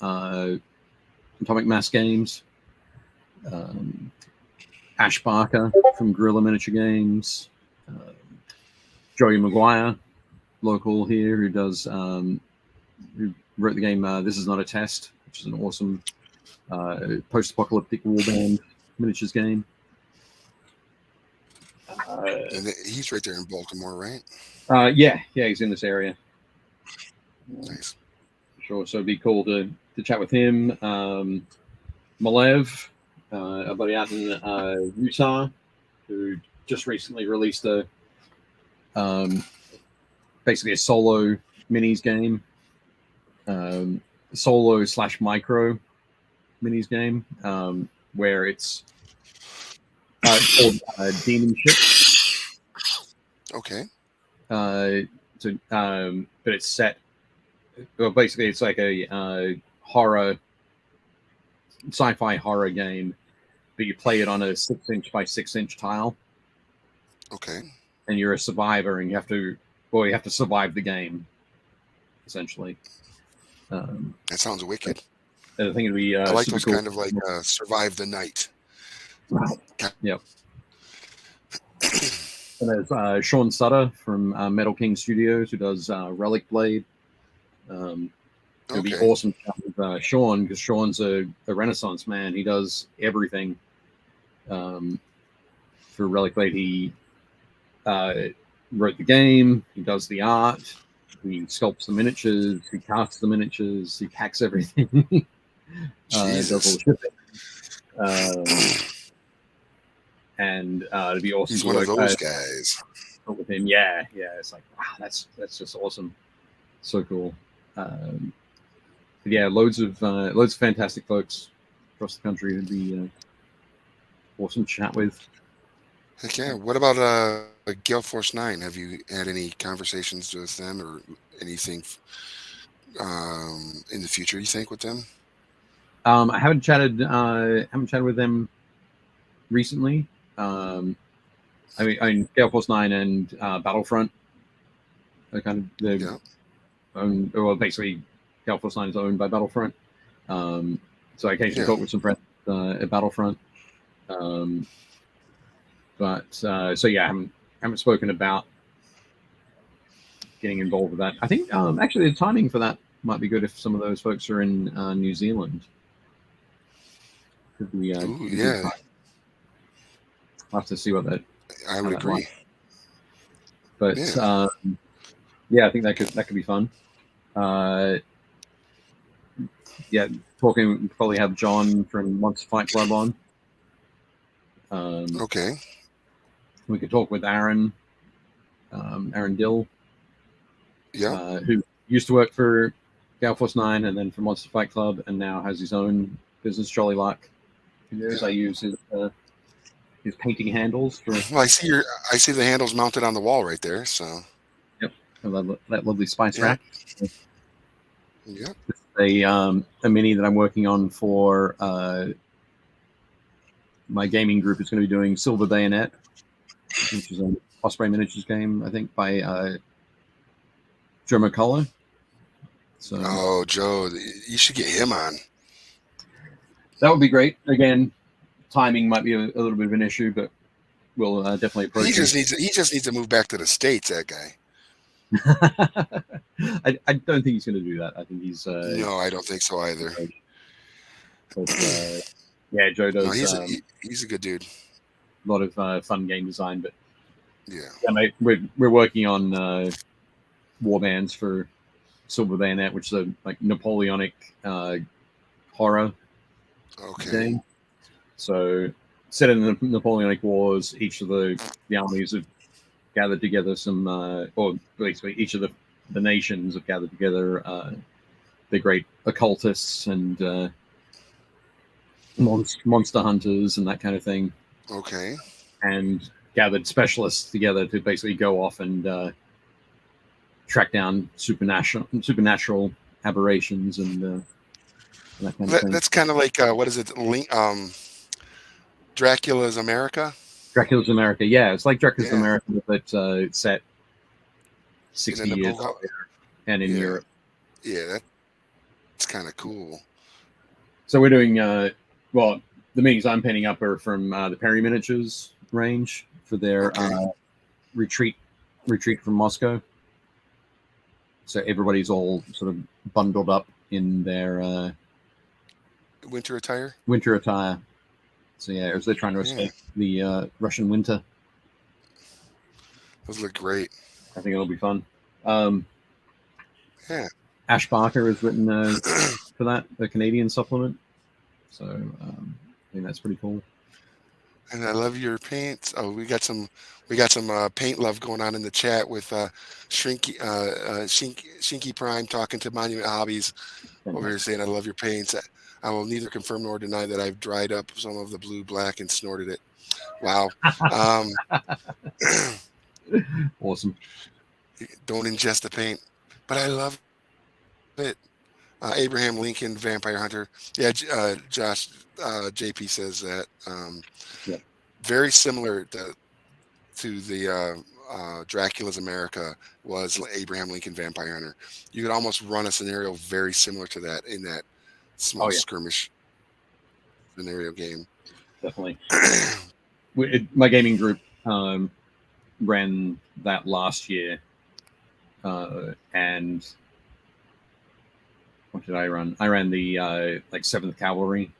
Atomic Mass Games, Ash Barker from Guerrilla Miniature Games, Joey Maguire, local here, who does who wrote the game This Is Not a Test, which is an awesome post-apocalyptic warband miniatures game. And he's right there in Baltimore, right? Yeah, he's in this area. Nice. Sure. So it'd be cool to chat with him. Malev, a buddy out in Utah, who just recently released a basically a solo minis game, solo / micro minis game, where it's called Demon Ship. Okay. But it's set. Well, basically, it's like a horror, sci-fi horror game, but you play it on a 6-inch by 6-inch tile. Okay. And you're a survivor, and you have to survive the game, essentially. That sounds wicked. I think it'd be. I like those cool. kind of like survive the night. Right. Yep. And there's Sean Sutter from Metal King Studios, who does Relic Blade. It'd be awesome to chat with Sean, because Sean's a Renaissance man. He does everything for Relic Blade. He wrote the game. He does the art. He sculpts the miniatures. He casts the miniatures. He packs everything. He does all the shipping. And it'd be awesome. He's one of those guys. With him, yeah. It's like, wow, that's just awesome. So cool. Yeah, loads of fantastic folks across the country who'd be awesome to chat with. Heck yeah. What about Gale Force 9? Have you had any conversations with them or anything in the future, you think, with them? I haven't chatted with them recently. I mean, Gale Force 9 and Battlefront are kind of owned, well, basically Gale Force 9 is owned by Battlefront. So I occasionally talk with some friends at Battlefront. So yeah, I haven't spoken about getting involved with that. I think actually the timing for that might be good if some of those folks are in New Zealand. Could we? Yeah. I'll have to see what that. I would agree. But yeah, I think that could be fun. Yeah, probably have John from Monster Fight Club on. Okay. We could talk with Aaron Dill. Yeah. Who used to work for Gale Force 9, and then for Monster Fight Club, and now has his own business, Jolly Luck. I use his painting handles for. Well, I see the handles mounted on the wall right there. So. Yep, that lovely spice Yeah. rack. Yep. A mini that I'm working on for my gaming group is going to be doing Silver Bayonet, which is an Osprey Miniatures game, I think, by Joe McCullough. So, Oh, Joe, you should get him on. That would be great. Again, timing might be a little bit of an issue, but we'll definitely approach. He just needs to move back to the States. That guy. I don't think he's going to do that. I think he's. No, I don't think so either. But, yeah, Joe does. No, he's a good dude. A lot of fun game design, but yeah, mate, we're working on warbands for Silver Bayonet, which is a like Napoleonic horror game. So set in the Napoleonic Wars, each of the armies have gathered together some, or basically each of the nations have gathered together the great occultists and monster hunters and that kind of thing. Okay. And gathered specialists together to basically go off and track down supernatural aberrations and that kind of thing. That's kind of like what is it? Dracula's America. Dracula's America, yeah, it's like Dracula's America, but it's set 60 years later and in Europe. Yeah, that's kind of cool. So we're doing well. The minis I'm painting up are from the Perry Miniatures range for their retreat from Moscow. So everybody's all sort of bundled up in their winter attire. So yeah, as they're trying to escape the Russian winter. Those look great. I think it'll be fun. Yeah. Ash Barker has written for that, a Canadian supplement. So I think that's pretty cool. And I love your paints. Oh, we got some paint love going on in the chat with Shinky Prime talking to Monument Hobbies over here saying I love your paints. I will neither confirm nor deny that I've dried up some of the blue black and snorted it. Wow. Awesome. Don't ingest the paint, but I love it. Abraham Lincoln, Vampire Hunter. Yeah, Josh, JP says that. Very similar to the Dracula's America was Abraham Lincoln, Vampire Hunter. You could almost run a scenario very similar to that in that small skirmish scenario game. Definitely. My gaming group ran that last year, and what did I run? I ran the like 7th Cavalry.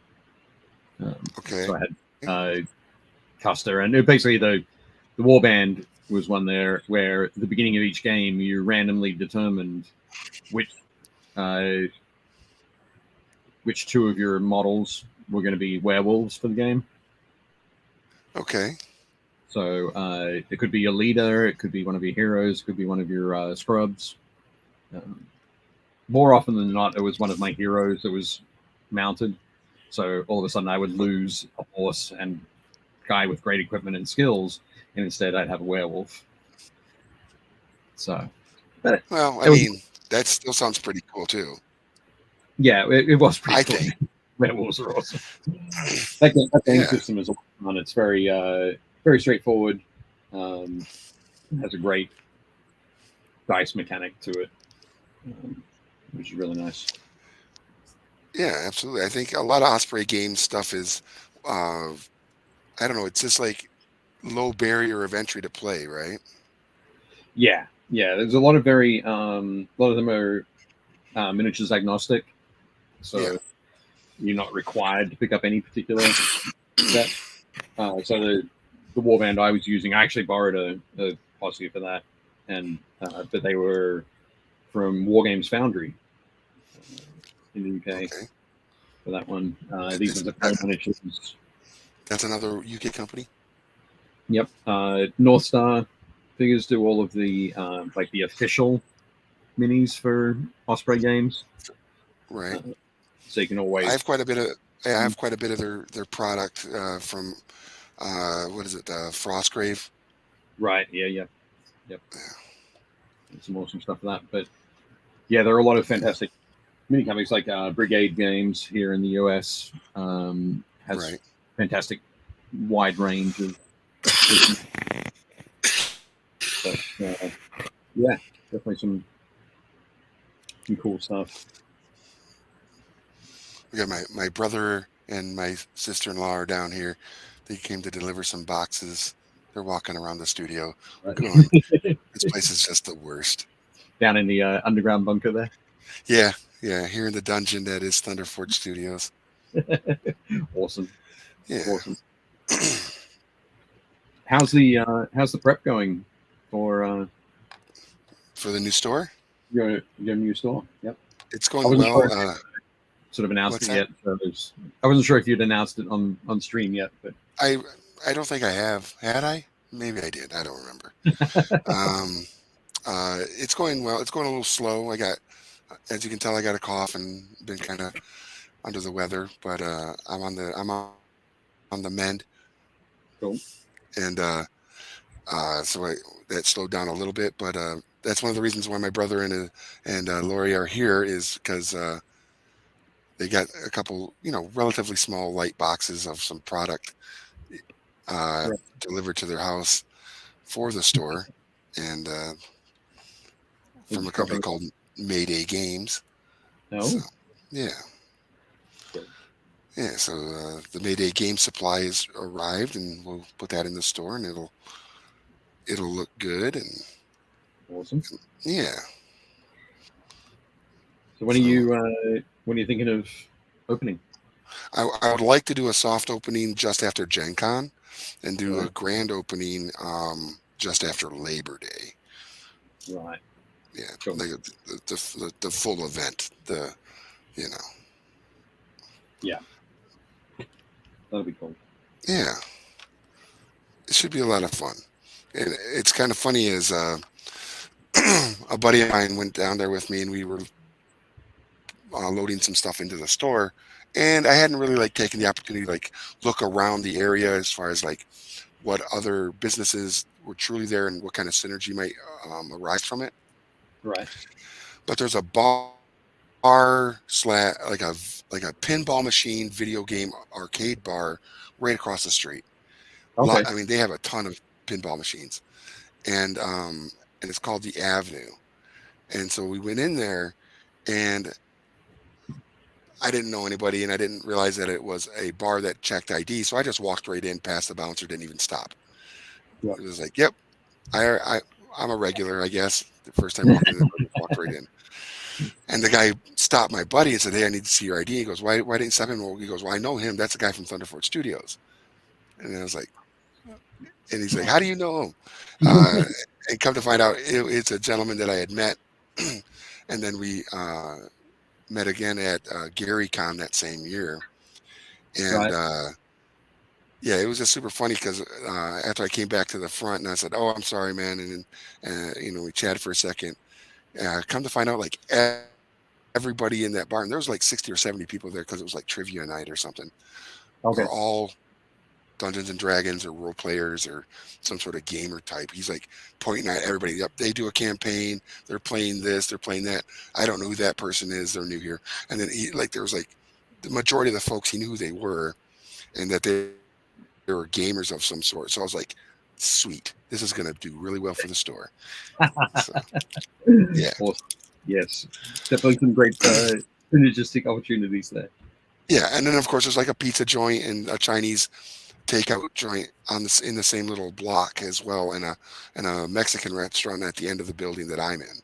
So I had Custer, and basically the warband was one there where at the beginning of each game you randomly determined which two of your models were going to be werewolves for the game. Okay. So it could be a leader, it could be one of your heroes, it could be one of your scrubs. More often than not, it was one of my heroes that was mounted. So all of a sudden I would lose a horse and guy with great equipment and skills, and instead I'd have a werewolf. So, well, I mean, that still sounds pretty cool too. Yeah, it was pretty cool. Think werewolves are awesome. That game system is fun. It's very very straightforward. Has a great dice mechanic to it, which is really nice. Yeah, absolutely. I think a lot of Osprey game stuff is, I don't know, it's just like low barrier of entry to play, right? Yeah. There's a lot of a lot of them are miniatures agnostic, so you're not required to pick up any particular set. So the warband I was using, I actually borrowed a posse for that, and but they were from Wargames Foundry in the UK for that one. These are the miniatures. That's another UK company. Yep. North Star figures do all of the like the official minis for Osprey Games, Right. so you can I always. have quite a bit of I have quite a bit of their product from what is it, Frostgrave. Right. Yeah. Yeah. Yep. Some awesome stuff for that. But yeah, there are a lot of fantastic mini companies like Brigade Games here in the US. Has Right. fantastic wide range of systems. But yeah, definitely some cool stuff. We got my brother and my sister-in-law are down here. They came to deliver some boxes. They're walking around the studio. Right. Going, this place is just the worst. Down in the underground bunker there. Yeah, yeah. Here in the dungeon that is Thunderforge Studios. Awesome. Yeah. Awesome. How's the prep going for For the new store, your new store? Yep. it's I going wasn't well. sure if you sort of announced What's it that? yet. So I wasn't sure if you'd announced it on stream yet, but I I don't think I have. Had I? Maybe I did. I don't remember. Um, it's going well. It's going a little slow. As you can tell, I got a cough and been kind of under the weather, but I'm on the mend, cool. and that slowed down a little bit. But that's one of the reasons why my brother and Lori are here is because they got a couple, relatively small light boxes of some product Right. delivered to their house for the store, and We're from a just company dropping. called Mayday Games. So No. yeah, Cool. yeah. So the Mayday Game Supply has arrived, and we'll put that in the store, and it'll look good, and Awesome. yeah. So So when are you thinking of opening? I would like to do a soft opening just after Gen Con, and do a Right. grand opening just after Labor Day. Right. Yeah, Cool. like the full event. You know, Yeah. That'll be cool. yeah, it should be a lot of fun. And it's kind of funny is a buddy of mine went down there with me, and we were loading some stuff into the store, and I hadn't really like taken the opportunity to like look around the area as far as like what other businesses were truly there and what kind of synergy might arise from it. Right. But there's a slash like a pinball machine video game arcade bar right across the street. Okay. I mean, they have a ton of pinball machines, and it's called the Avenue. And so we went in there, and I didn't know anybody, and I didn't realize that it was a bar that checked ID. So I just walked right in, past the bouncer, didn't even stop. Yep. It was like, "Yep, I'm a regular, I guess." The first time walking in, I just walked right in. And the guy stopped my buddy and said, "Hey, I need to see your ID." He goes, "Why didn't you stop him?" Well, he goes, "Well, I know him. That's the guy from Thunderford Studios." And I was like, and he's like, "How do you know him?" And come to find out, it's a gentleman that I had met, and then we met again at GaryCon that same year. And Right. yeah, it was just super funny because after I came back to the front and I said, "Oh, I'm sorry, man," and we chatted for a second. Come to find out, like everybody in that bar, and there was like 60 or 70 people there because it was like trivia night or something, Okay. are all Dungeons and Dragons or role players or some sort of gamer type. He's like pointing at everybody. Yep, they do a campaign. They're playing this. They're playing that. I don't know who that person is. They're new here. And then there was like the majority of the folks, he knew who they were, and that they were gamers of some sort. So I was like, sweet, this is going to do really well for the store. So yeah, Awesome. Yes. Definitely some great synergistic opportunities there. yeah. And then of course there's like a pizza joint and a Chinese takeout joint in the same little block as well, and a Mexican restaurant at the end of the building that I'm in.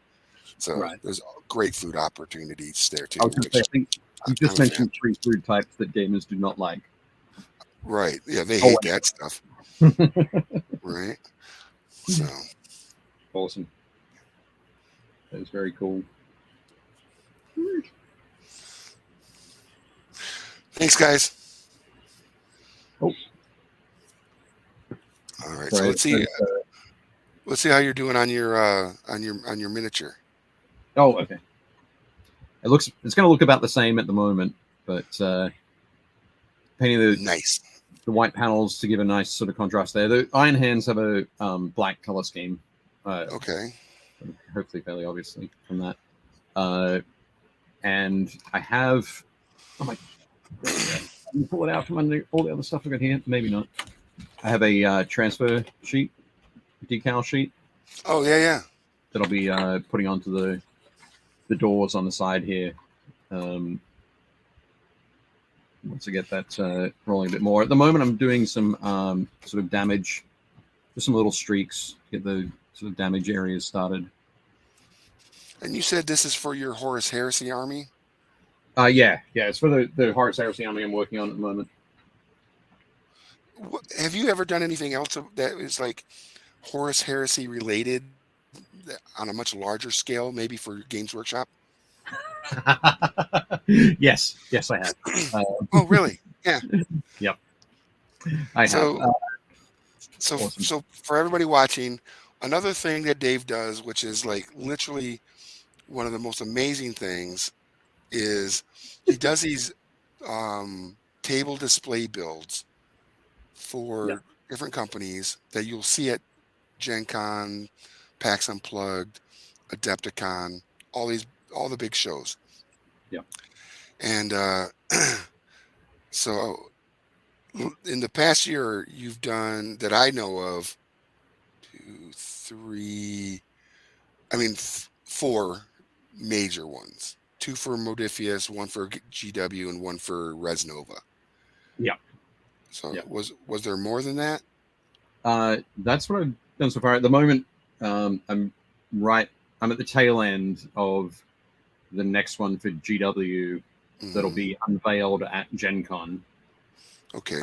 So Right. there's great food opportunities there I too, was going to say, which I think you I'm just a fan. mentioned three food types that gamers do not like. Right? Yeah, they Oh, hate that stuff. Right? So awesome. That is very cool. thanks, guys. Oh. All right. Sorry, So let's see how you're doing on your miniature. Oh, okay. It's going to look about the same at the moment, but painting Nice. the white panels to give a nice sort of contrast there. The Iron Hands have a black color scheme. Okay. Hopefully fairly obviously from that. And I have, oh my god, can you pull it out from under all the other stuff I've got here? Maybe not. I have a transfer sheet, decal sheet Oh yeah. that I'll be putting onto the doors on the side here. Once I get that rolling a bit more. At the moment, I'm doing some sort of damage, just some little streaks, get the sort of damage areas started. And you said this is for your Horus Heresy army? Yeah, it's for the Horus Heresy army I'm working on at the moment. Have you ever done anything else that is like Horus Heresy related on a much larger scale, maybe for Games Workshop? yes, I have. Oh, really? Yeah. Yep. I have. So Awesome. for everybody watching, another thing that Dave does, which is like literally one of the most amazing things, is he does these table display builds for different companies that you'll see at Gen Con, PAX Unplugged, Adepticon, all the big shows. Yeah. And so in the past year, you've done that I know of 2, 3, I mean 4 major ones. 2 for Modiphius, 1 for GW, and 1 for Resnova. Yeah. So was there more than that? That's what I've done so far. At the moment, I'm at the tail end of the next one for GW that'll be unveiled at Gen Con. Okay.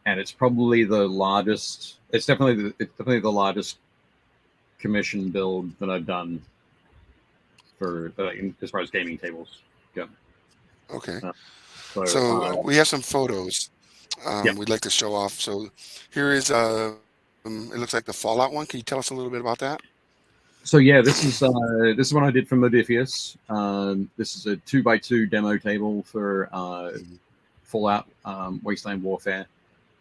And it's probably the largest. It's definitely the largest commission build that I've done for as far as gaming tables go. Okay. So we have some photos we'd like to show off. So here is it looks like the Fallout one. Can you tell us a little bit about that? So yeah, this is one I did from Modiphius. This is a 2x2 demo table for Fallout Wasteland Warfare,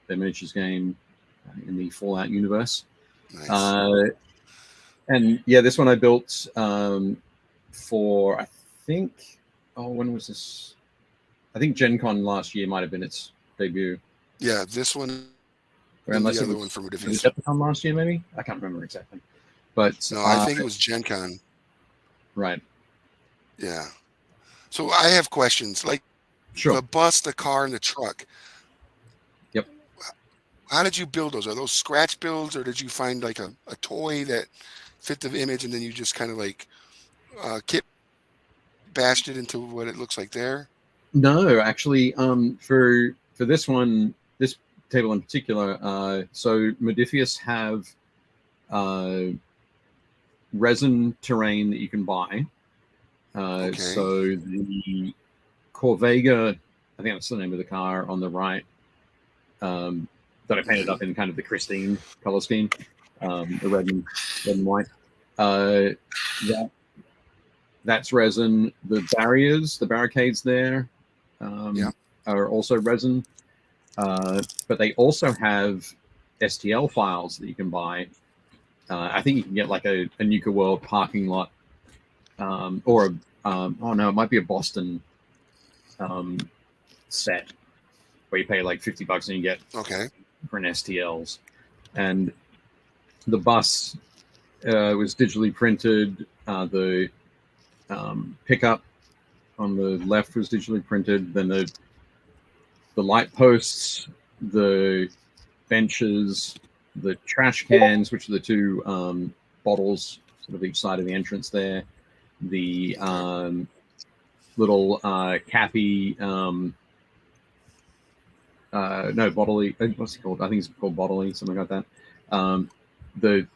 the miniatures game in the Fallout universe. Nice. And yeah, this one I built for, I think, when was this? I think Gen Con last year might have been its debut. Yeah, this one and the other one from Modiphius. Adepticon last year, maybe? I can't remember exactly. But no, I think it was Gen Con. Right. Yeah. So I have questions. Like the bus, the car, and the truck. Yep. How did you build those? Are those scratch builds, or did you find like a toy that fit the image and then you just kind of like kit bashed it into what it looks like there? No, actually, for this one, this table in particular, so Modiphius have resin terrain that you can buy. So the Corvega, I think that's the name of the car on the right, that I painted up in kind of the Christine color scheme, the red and white. That's resin. The barricades there are also resin. But they also have STL files that you can buy. I think you can get like a Nuka World parking lot, or it might be a Boston set where you pay like $50 and you get different STLs. And the bus was digitally printed. The pickup on the left was digitally printed. Then the light posts, the benches, the trash cans, which are the 2 bottles sort of each side of the entrance there, the little Cappy Bodily, what's it called? I think it's called Bodily, something like that. The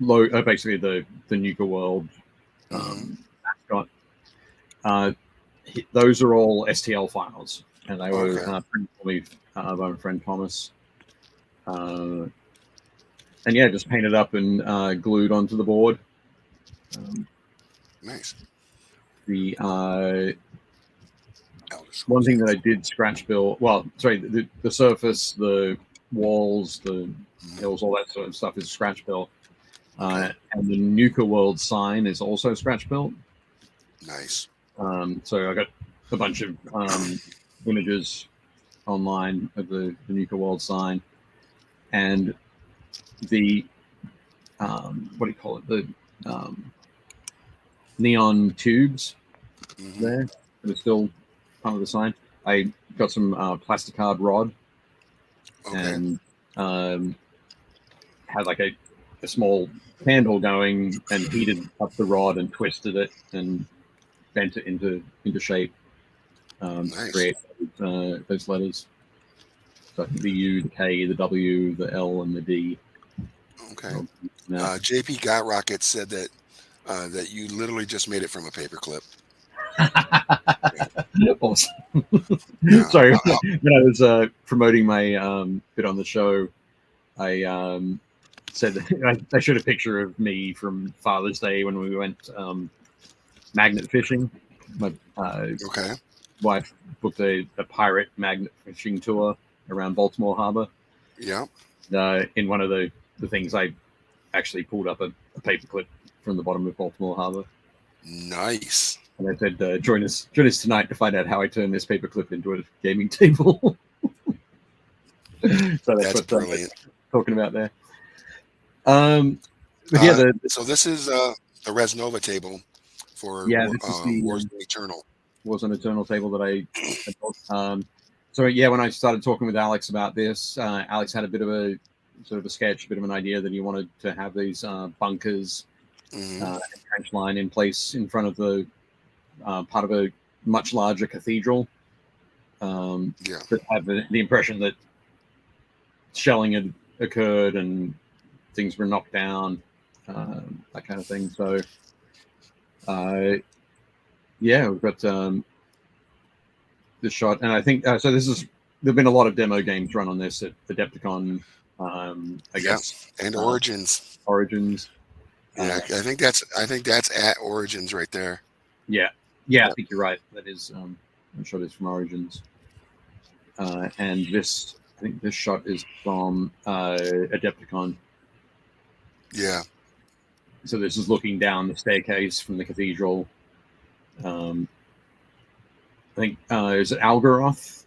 low, basically the Nuka World mascot. Those are all STL files, and they were printed for me by my friend Thomas. And yeah, just painted up and glued onto the board. Nice. The Elder Scrolls one thing that I games. did scratch build, well, sorry, the surface, the walls, the hills, all that sort of stuff is scratch built. Okay. And the Nuka World sign is also scratch built. Nice. So I got a bunch of images online of the Nuka World sign, and the what do you call it? The neon tubes Mhm. there that are still part of the sign. I got some plasticard rod Okay. and had like a small candle going and heated up the rod and twisted it and bent it into shape to Nice. create those letters. So I think the U, the K, the W, the L, and the D. Okay. Now, JP Got Rocket said that that you literally just made it from a paperclip. awesome. Yeah. Sorry, when I was promoting my bit on the show, I said that I showed a picture of me from Father's Day when we went magnet fishing. My Okay. wife booked a pirate magnet fishing tour around Baltimore Harbor. Yeah. In one of the things, I actually pulled up a paperclip from the bottom of Baltimore Harbor. Nice. And I said, join us tonight to find out how I turn this paperclip into a gaming table. So that's what brilliant. I'm talking about there. But yeah, So this is the Res Nova table for this is the Warzone Eternal. Warzone Eternal table that I built. So yeah, when I started talking with Alex about this, Alex had a bit of a sort of a sketch, a bit of an idea that he wanted to have these bunkers Mhm. and trench line in place in front of the part of a much larger cathedral. Yeah. That have the impression that shelling had occurred and things were knocked down, that kind of thing. So, yeah, we've got this shot, and I think so. There've been a lot of demo games run on this at Adepticon, I guess, And Origins. Origins. Yeah, I think that's at Origins right there. Yeah, I think you're right. That is that shot is from Origins, and this I think this shot is from Adepticon. Yeah. So this is looking down the staircase from the cathedral. I think is it Algaroth?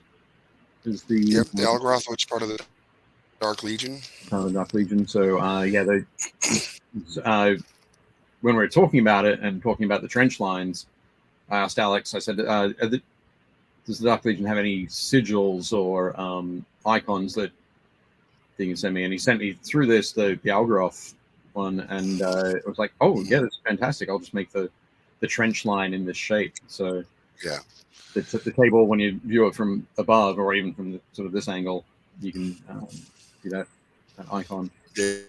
Is the Yep. The Algaroth, which part of the Dark Legion? the Dark Legion. So yeah, when we were talking about it and talking about the trench lines, I asked Alex. I said, "Does the Dark Legion have any sigils or icons that you can send me?" And he sent me through this the Algaroth one, and it was like, "Oh yeah, that's fantastic! I'll just make the trench line in this shape." So Yeah. the table, when you view it from above or even from sort of this angle, you can see that icon. Yeah.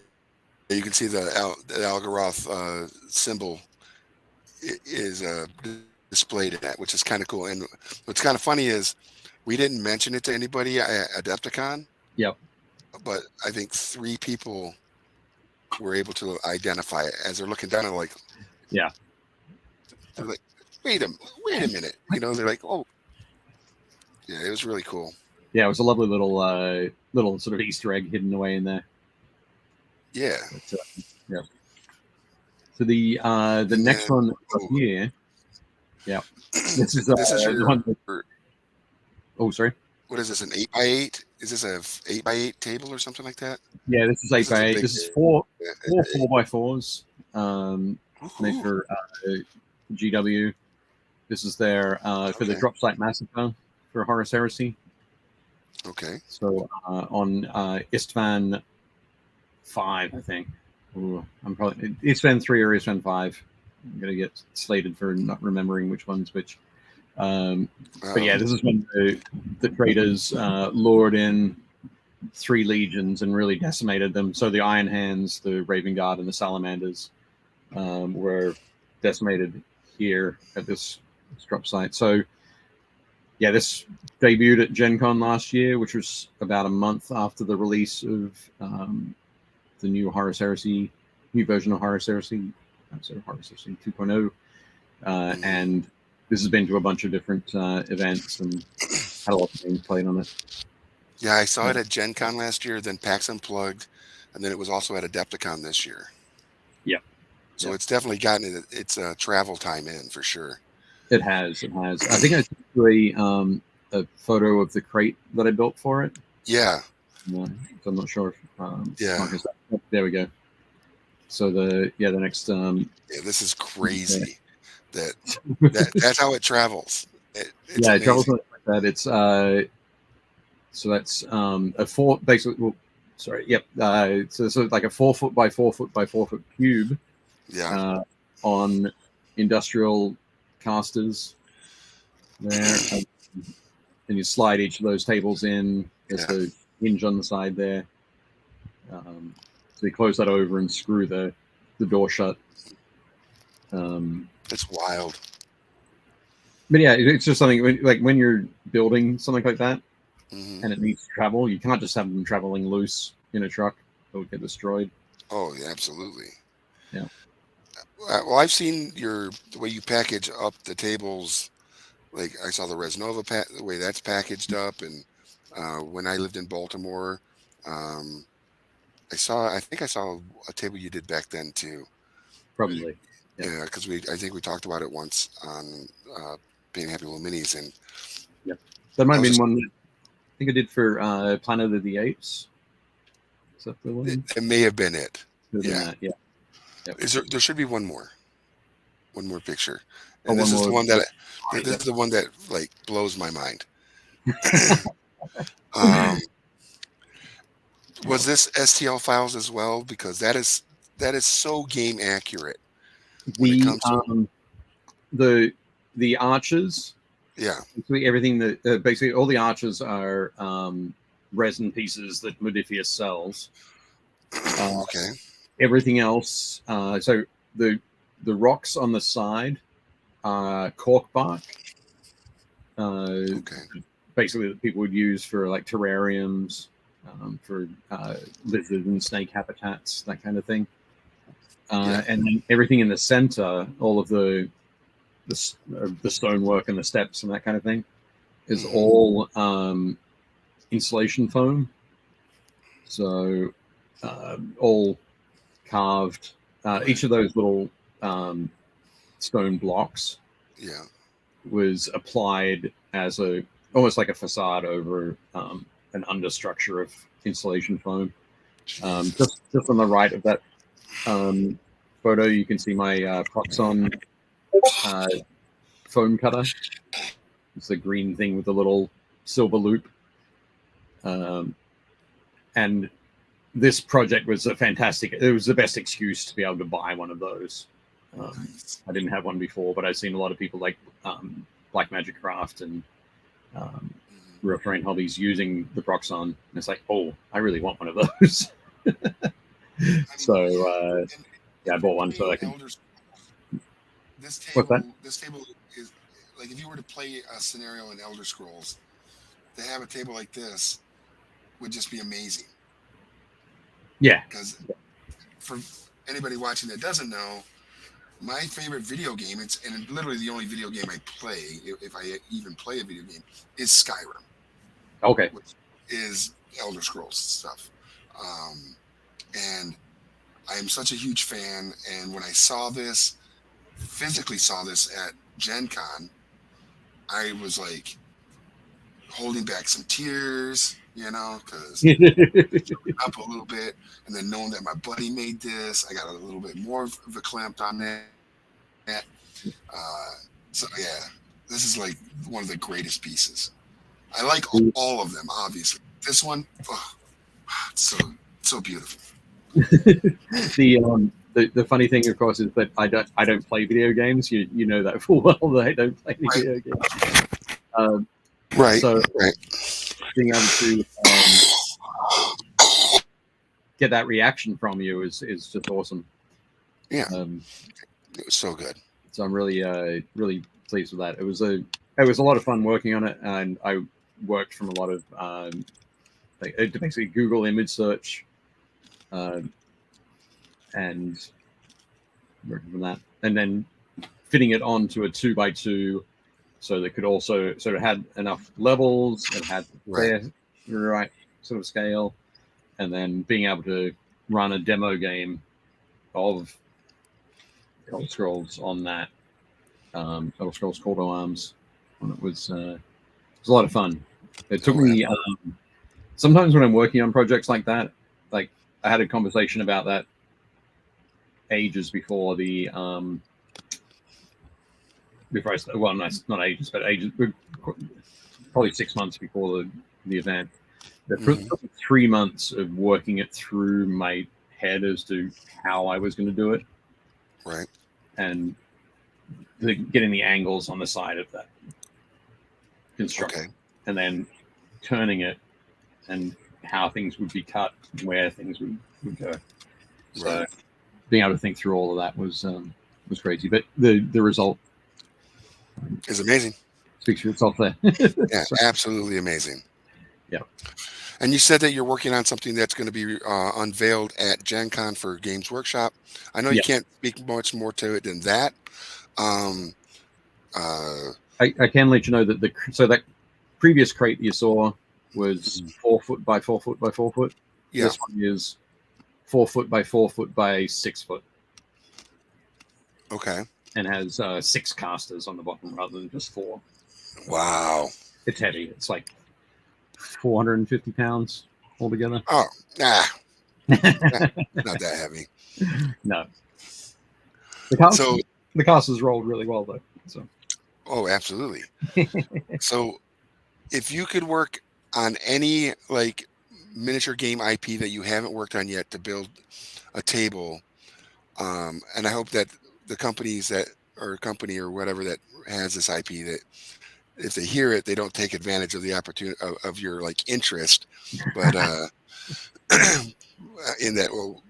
You can see the Algaroth symbol is displayed in that, which is kind of cool. And what's kind of funny is we didn't mention it to anybody at Adepticon. Yep. But I think 3 people were able to identify it as they're looking down and like, Yeah. they're like, wait a minute. They're like, oh, yeah, it was really cool. Yeah, it was a lovely little sort of Easter egg hidden away in there. Yeah. But, yeah. So the next one up here, yeah, this is your the one. Oh, sorry. What is this? An 8x8? Is this a 8x8 table or something like that? Yeah, this is 8x8. This is four 4x4s made for GW. This is their for the Drop Site Massacre for Horus Heresy. Okay. So on Istvan 5, I think. Ooh, I'm probably Istvan 3 or Istvan 5. I'm gonna get slated for not remembering which one's which. But yeah, this is when the traders lured in 3 legions and really decimated them. So the Iron Hands, the Raven Guard, and the Salamanders were decimated here at this drop site. So yeah, this debuted at Gen Con last year, which was about a month after the release of the new Horus Heresy, new version of Horus Heresy, so Horus Heresy 2.0. and this has been to a bunch of different events and had a lot of games played on it. Yeah, I saw it at Gen Con last year, then PAX Unplugged, and then it was also at Adepticon this year. Yeah. So Yeah. it's definitely gotten its travel time in for sure. It has. It has. I think I took you a photo of the crate that I built for it. Yeah. So I'm not sure if Yeah. there we go. So the next Yeah, this is crazy. That's how it travels. It's yeah, it travels amazing. like that. It's so that's a four basically. Well, sorry. Yep. So like a 4 foot by 4 foot by 4 foot cube. Yeah. On industrial casters there, and you slide each of those tables in. There's Yeah. a hinge on the side there. So you close that over and screw the door shut. It's wild. But yeah, it's just something like when you're building something like that Mm-hmm. and it needs to travel, you can't just have them traveling loose in a truck; it would get destroyed. Oh, yeah, absolutely. Yeah. Well, I've seen the way you package up the tables. Like I saw the Resnova the way that's packaged up, and when I lived in Baltimore, um, I think I saw a table you did back then too. Probably. Yeah. Yeah, because I think we talked about it once on Being Happy Little Minis, and Yeah. That might I have was been just, one. I think I did for Planet of the Apes. Is that the one? it may have been it. Could have been Yeah. that, yeah. Yep. There should be one more picture, Oh, and this one is the more. one that Right, this yep. is the one that like blows my mind. um, was this STL files as well? Because that is so game accurate when it comes to The arches, yeah. basically everything that basically all the arches are resin pieces that Modifius sells. Okay. Everything else, so the rocks on the side are cork bark. Okay. Basically, that people would use for like terrariums, for lizard and snake habitats, that kind of thing. Yeah. And then everything in the center, all of the stonework and the steps and that kind of thing, is all insulation foam. So all carved. Each of those little stone blocks Yeah. was applied as almost like a facade over an understructure of insulation foam. Just on the right of that photo, you can see my Proxon foam cutter. It's the green thing with the little silver loop. And this project was it was the best excuse to be able to buy one of those. I didn't have one before, but I've seen a lot of people like Black Magic Craft and Real Terrain Hobbies using the Proxon. And it's like, oh, I really want one of those. So, yeah, I bought one so I could. This What's that? table is like if you were to play a scenario in Elder Scrolls, to have a table like this would just be amazing. Yeah. Because for anybody watching that doesn't know, my favorite video game, and literally the only video game I play, if I even play a video game, is Skyrim. Okay. Which is Elder Scrolls stuff. And I am such a huge fan. And when I physically saw this at Gen Con, I was like holding back some tears, because up a little bit, and then knowing that my buddy made this, I got a little bit more verklempt on that. So yeah, this is like one of the greatest pieces. I like all of them, obviously. This one, it's so beautiful. The funny thing, of course, is that I don't play video games. You know that full well that I don't play video games. Right. So right. being able to get that reaction from you is just awesome. Yeah. It was so good. So I'm really really pleased with that. It was a lot of fun working on it, and I worked from a lot of basically Google image search, and working from that, and then fitting it onto a 2x2, so they could also it had enough levels, it had Right. their right sort of scale, and then being able to run a demo game of Elder Scrolls on that Elder Scrolls Call to Arms, when it was a lot of fun. It took me sometimes when I'm working on projects like that, like I had a conversation about that ages before the before I started, well, not ages, but ages, probably 6 months before the event. The Mhm. 3 months of working it through my head as to how I was going to do it, Right. and getting the angles on the side of that construction, Okay. and then turning it and how things would be cut, where things would go. So Right. being able to think through all of that was crazy. But the result It's amazing. speaks for itself there. Yeah, So, absolutely amazing. yeah. And you said that you're working on something that's going to be unveiled at Gen Con for Games Workshop. I know you Yeah. can't speak much more to it than that. Um, uh, I can let you know that that previous crate you saw was 4 foot by 4 foot by 4 foot. yeah. This one is 4 foot by 4 foot by 6 foot, Okay. and has 6 casters on the bottom rather than just 4. Wow. It's heavy. It's like 450 pounds altogether. Oh, nah, not that heavy. No, So, the casters rolled really well though. So oh, absolutely. So, if you could work on any like miniature game IP that you haven't worked on yet to build a table, and I hope that the companies that or company or whatever that has this IP, that if they hear it, they don't take advantage of the opportunity of your like interest, but in that, well,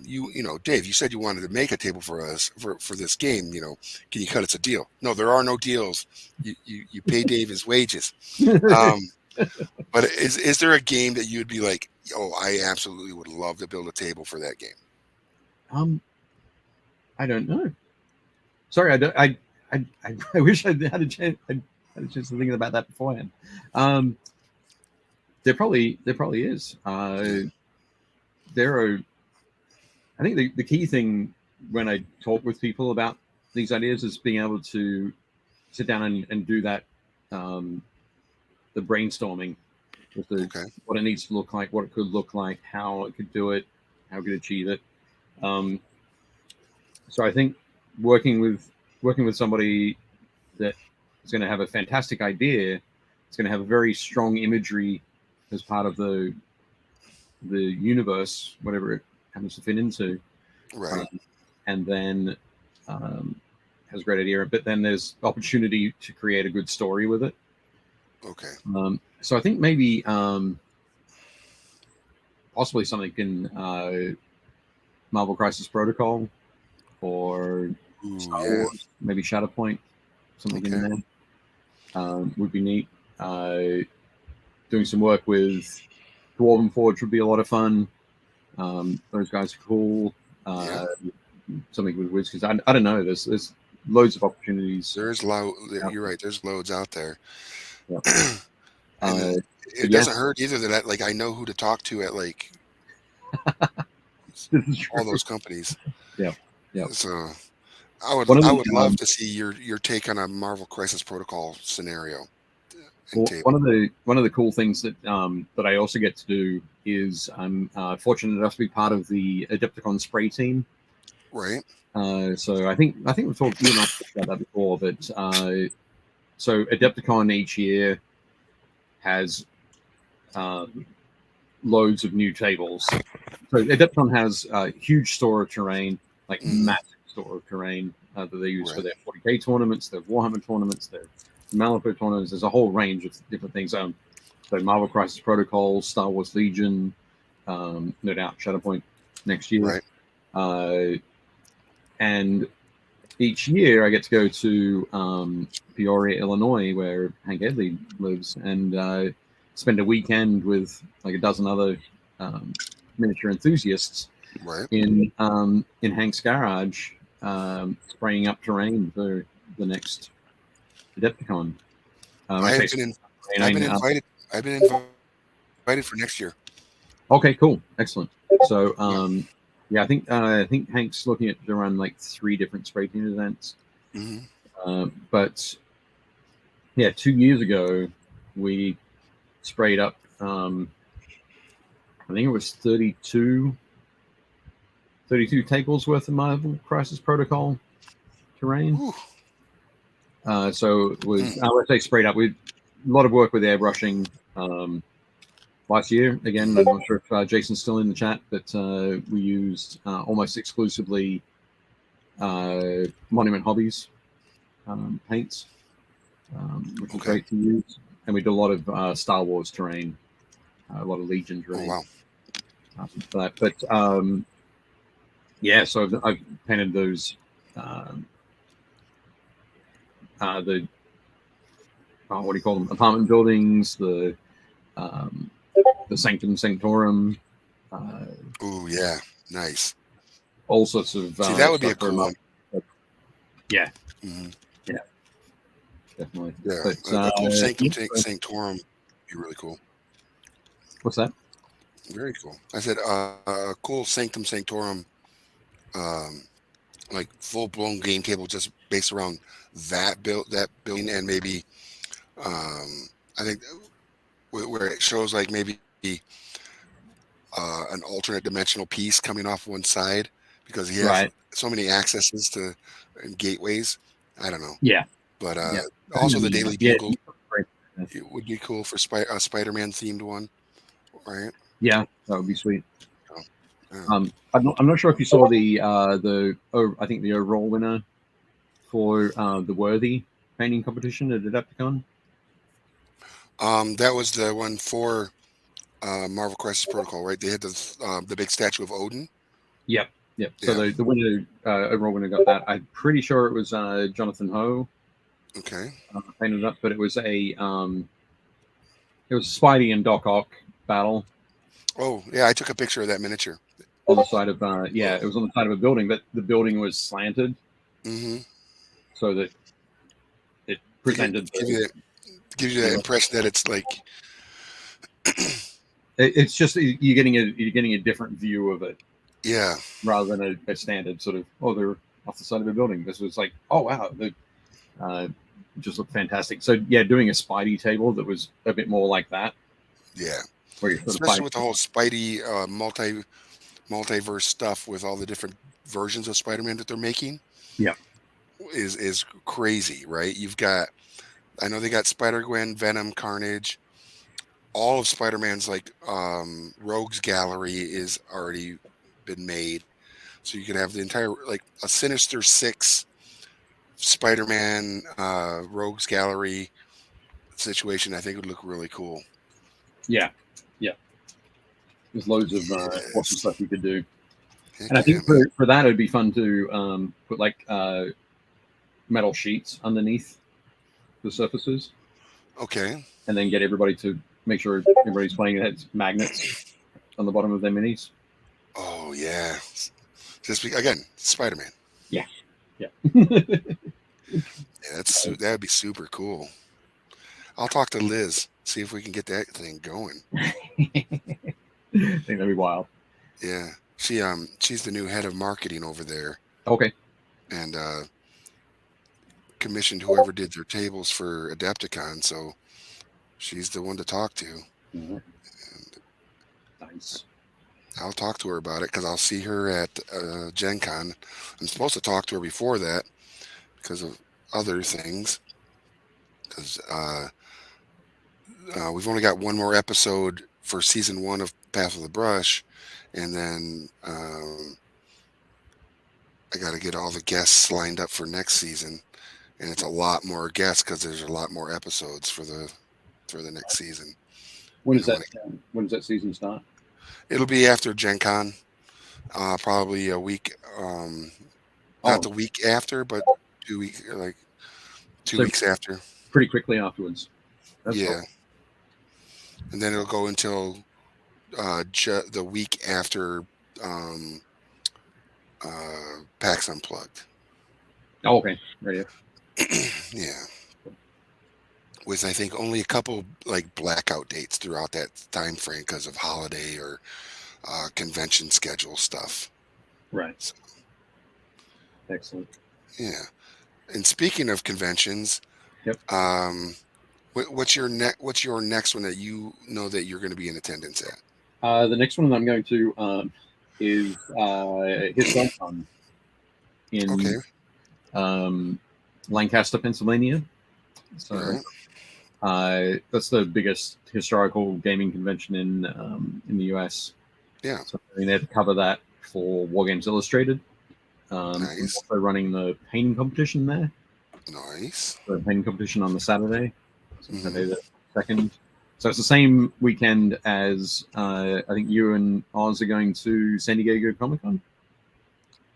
you know, Dave, you said you wanted to make a table for us for this game. You know, can you cut us a deal? No, there are no deals. You pay Dave his wages. Um, but is there a game that you'd be like, oh, I absolutely would love to build a table for that game? I don't know. Sorry, I don't. I wish I had a chance. I had a chance to think about that beforehand. There probably is. There are. I think the key thing when I talk with people about these ideas is being able to sit down and do that, the brainstorming with Okay. what it needs to look like, what it could look like, how it could do it, how it could achieve it. So I think working with somebody that is going to have a fantastic idea, it's going to have a very strong imagery as part of the universe, whatever it happens to fit into, Right. and then has a great idea. But then there's opportunity to create a good story with it. Okay. So I think maybe possibly something in Marvel Crisis Protocol or Ooh, Star yeah. Wars, maybe Shatterpoint, something in Okay. there would be neat. Doing some work with Dwarven Forge would be a lot of fun. Those guys are cool. Yeah. Something with Wiz, because I don't know. There's loads of opportunities. There's you're right. There's loads out there. Yeah. And then But it yeah, doesn't hurt either that like I know who to talk to at like this is true. all those companies. Yeah. So One of I the would love to see your take on a Marvel Crisis Protocol scenario and well, table. one of the cool things that that I also get to do is I'm fortunate enough to be part of the Adepticon spray team. Right. So I think we've talked about that before, but so Adepticon each year has loads of new tables. So Adepticon has a huge store of terrain, like massive store of terrain that they use for Right. their 40k tournaments, their Warhammer tournaments, their Malifaux tournaments. There's a whole range of different things. So Marvel Crisis Protocol, Star Wars Legion, no doubt Shatterpoint next year. Right. And each year I get to go to Peoria, Illinois, where Hank Edley lives, and spend a weekend with like a dozen other miniature enthusiasts Right. in Hank's garage, spraying up terrain for the next Adepticon. I I've say been in, spraying, I've I been mean, invited. I've been invited for next year. okay, cool, excellent. So, Yeah. yeah, I think Hank's looking at around like 3 different spray paint events. Hmm. But yeah, 2 years ago we sprayed up. I think it was 32 tables worth of Marvel Crisis Protocol terrain. Ooh. So it was, Mm. I would say sprayed up. We a lot of work with airbrushing last year. Again, I'm not sure if Jason's still in the chat, but we used almost exclusively Monument Hobbies paints, which was Okay. great to use. And we did a lot of Star Wars terrain, a lot of Legion Oh terrain wow. for that. But yeah, so I've painted those. The what do you call them? Apartment buildings, um, the Sanctum Sanctorum, uh, Ooh yeah. Nice. all sorts of See, that would be a stuff for cool them. one. Yeah, Hmm. yeah, definitely. Yeah. But A cool Sanctum yeah, Sanctorum would be really cool. what's that? Very cool. I said a cool Sanctum Sanctorum, um, like full blown game table just based around that building, and maybe I think where it shows like maybe an alternate dimensional piece coming off one side because he has Right. so many accesses to and gateways. I don't know, Yeah. but Yeah. also the Daily Yeah. Bugle, it would be cool for a Spider-Man themed one, right? Yeah. That would be sweet. So, yeah. I'm not sure if you saw I think the overall winner for the Worthy painting competition at Adepticon. That was the one for Marvel Crisis Protocol, right? They had the big statue of Odin. Yep. Yep. So Yeah. the winner, overall winner, got that. I'm pretty sure it was Jonathan Ho Okay. painted up, but it was Spidey and Doc Ock battle Oh yeah, I took a picture of that miniature. on the side of it was on the side of a building, but the building was slanted Mm-hmm. so that it To give, presented give you that gives you that the impression that it's like it's just you're getting a different view of it yeah. rather than a standard sort of they're off the side of a building. This was like wow, they uh, just looked fantastic. So yeah, doing a Spidey table that was a bit more like that, Yeah. where you're sort of Especially fighting. with the whole Spidey multiverse stuff with all the different versions of Spider-Man that they're making Yeah, is crazy, right? You've got I know they got Spider-Gwen, Venom, Carnage. All of Spider-Man's like Rogues Gallery is already been made. So you could have the entire like a Sinister Six Spider-Man Rogues Gallery situation. I think would look really cool. yeah, yeah. There's loads of awesome Yes. stuff you could do, and Heck I yeah, think man. for that it'd be fun to put like metal sheets underneath the surfaces, Okay. and then get everybody to make sure everybody's playing it has magnets on the bottom of their minis. Oh yeah. Again, Spider-Man. Yeah, yeah. Yeah, that'd be super cool. I'll talk to Liz, see if we can get that thing going. I think that'd be wild. Yeah. She's the new head of marketing over there Okay. and commissioned whoever did their tables for Adepticon, so she's the one to talk to. Mhm. And Nice. I'll talk to her about it because I'll see her at Gen Con. I'm supposed to talk to her before that because of other things. Because we've only got one more episode for season one of Path of the Brush, and then I got to get all the guests lined up for next season, and it's a lot more guests because there's a lot more episodes for the next season. When And does that when does that season start? it'll be after Gen Con, probably a week, not Oh, the week after, but 2 weeks, like two so weeks after. pretty quickly afterwards. That's cool. Yeah, and then it'll go until the week after um, PAX Unplugged. Oh, okay. Radio. Yeah, with I think only a couple like blackout dates throughout that time frame because of holiday or convention schedule stuff. Right. So, Excellent. yeah. And speaking of conventions, Yep. um, what's your next one that you know that you're going to be in attendance at? The next one I'm going to is Historicon in Okay. Lancaster, Pennsylvania. All So right. that's the biggest historical gaming convention in the US. Yeah. So I'm there to cover that for War Games Illustrated. I'm Nice. also running the painting competition there. Nice. The painting competition on the Saturday, so Mhm. Saturday the 2nd. So it's the same weekend as I think you and Oz are going to San Diego Comic Con.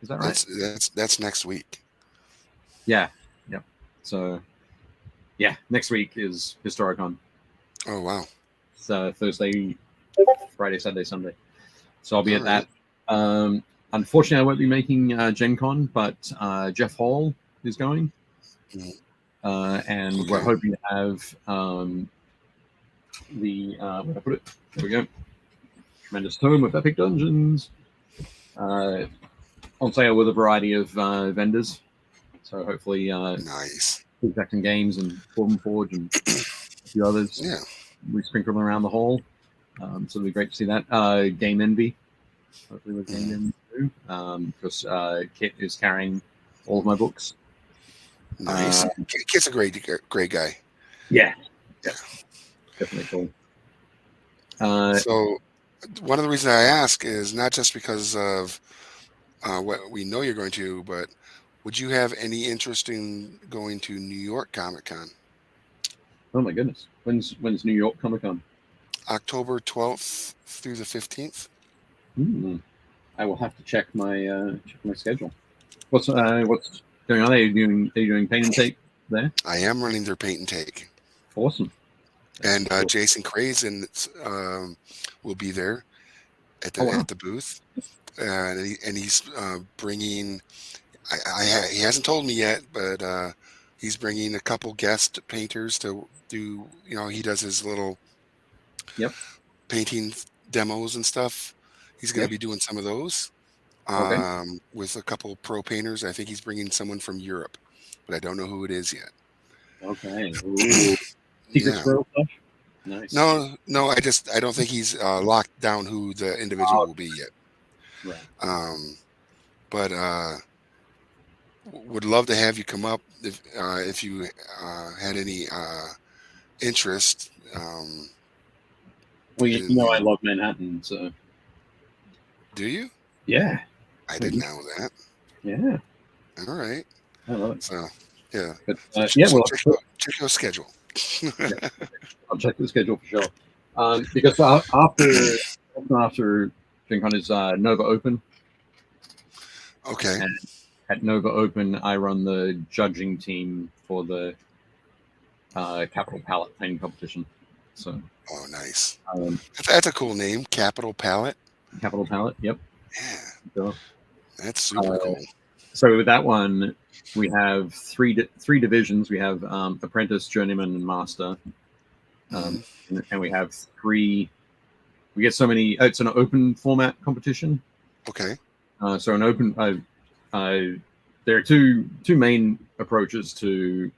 Is that right? That's next week. Yeah. Yep. So yeah, next week is Historicon. Oh wow. So Thursday, Friday, Saturday, Sunday. So I'll be All at right. that. Unfortunately, I won't be making Gen Con, but Jeff Hall is going. Mhm. And we're Okay. hoping to have where I put it? There we go. Tremendous Tome of Epic Dungeons on sale with a variety of vendors. So hopefully, Nice. Exacting Games and Form Forge and a few others. Yeah. We sprinkle them around the hall. So it'll be great to see that. Game Envy. Hopefully with Game Mhm. Envy too. Because Kit is carrying all of my books. Nice. Kit's a great guy. Yeah. Yeah. Definitely cool. So one of the reasons I ask is not just because of what we know you're going to, but would you have any interest in going to New York Comic Con, Oh my goodness. When's New York Comic Con? October 12th through the 15th? I will have to check my schedule. What's going on? Are you doing paint and tape there? I am running their paint and take. Awesome. And Cool. Jason Crazen will be there at Oh, wow. the booth, and he's bringing. He hasn't told me yet, but he's bringing a couple guest painters to do. You know, he does his little Yep. painting demos and stuff. He's going Yep. to be doing some of those Okay. with a couple pro painters. I think he's bringing someone from Europe, but I don't know who it is yet. Okay. Ooh. Secret Yeah. Squirrel stuff. Nice. No. I don't think he's locked down who the individual will be yet. Right. But would love to have you come up if you had any interest. Well, you know I in, love Manhattan, so do you? yeah. I didn't know that. Yeah. All right. I love it. So yeah. But So well, check your schedule. yeah, I'll check the schedule for sure. Because after Gen Con is Nova Open. Okay. And at Nova Open, I run the judging team for the Capital Palette painting competition. So, oh, nice. That's a cool name, Capital Palette. Capital Palette, yep. Yeah, so, that's super cool. So with that one, we have three divisions. We have Apprentice, Journeyman, and Master, and we have three. We get so many. It's an open format competition. Okay. So an open. There are two main approaches to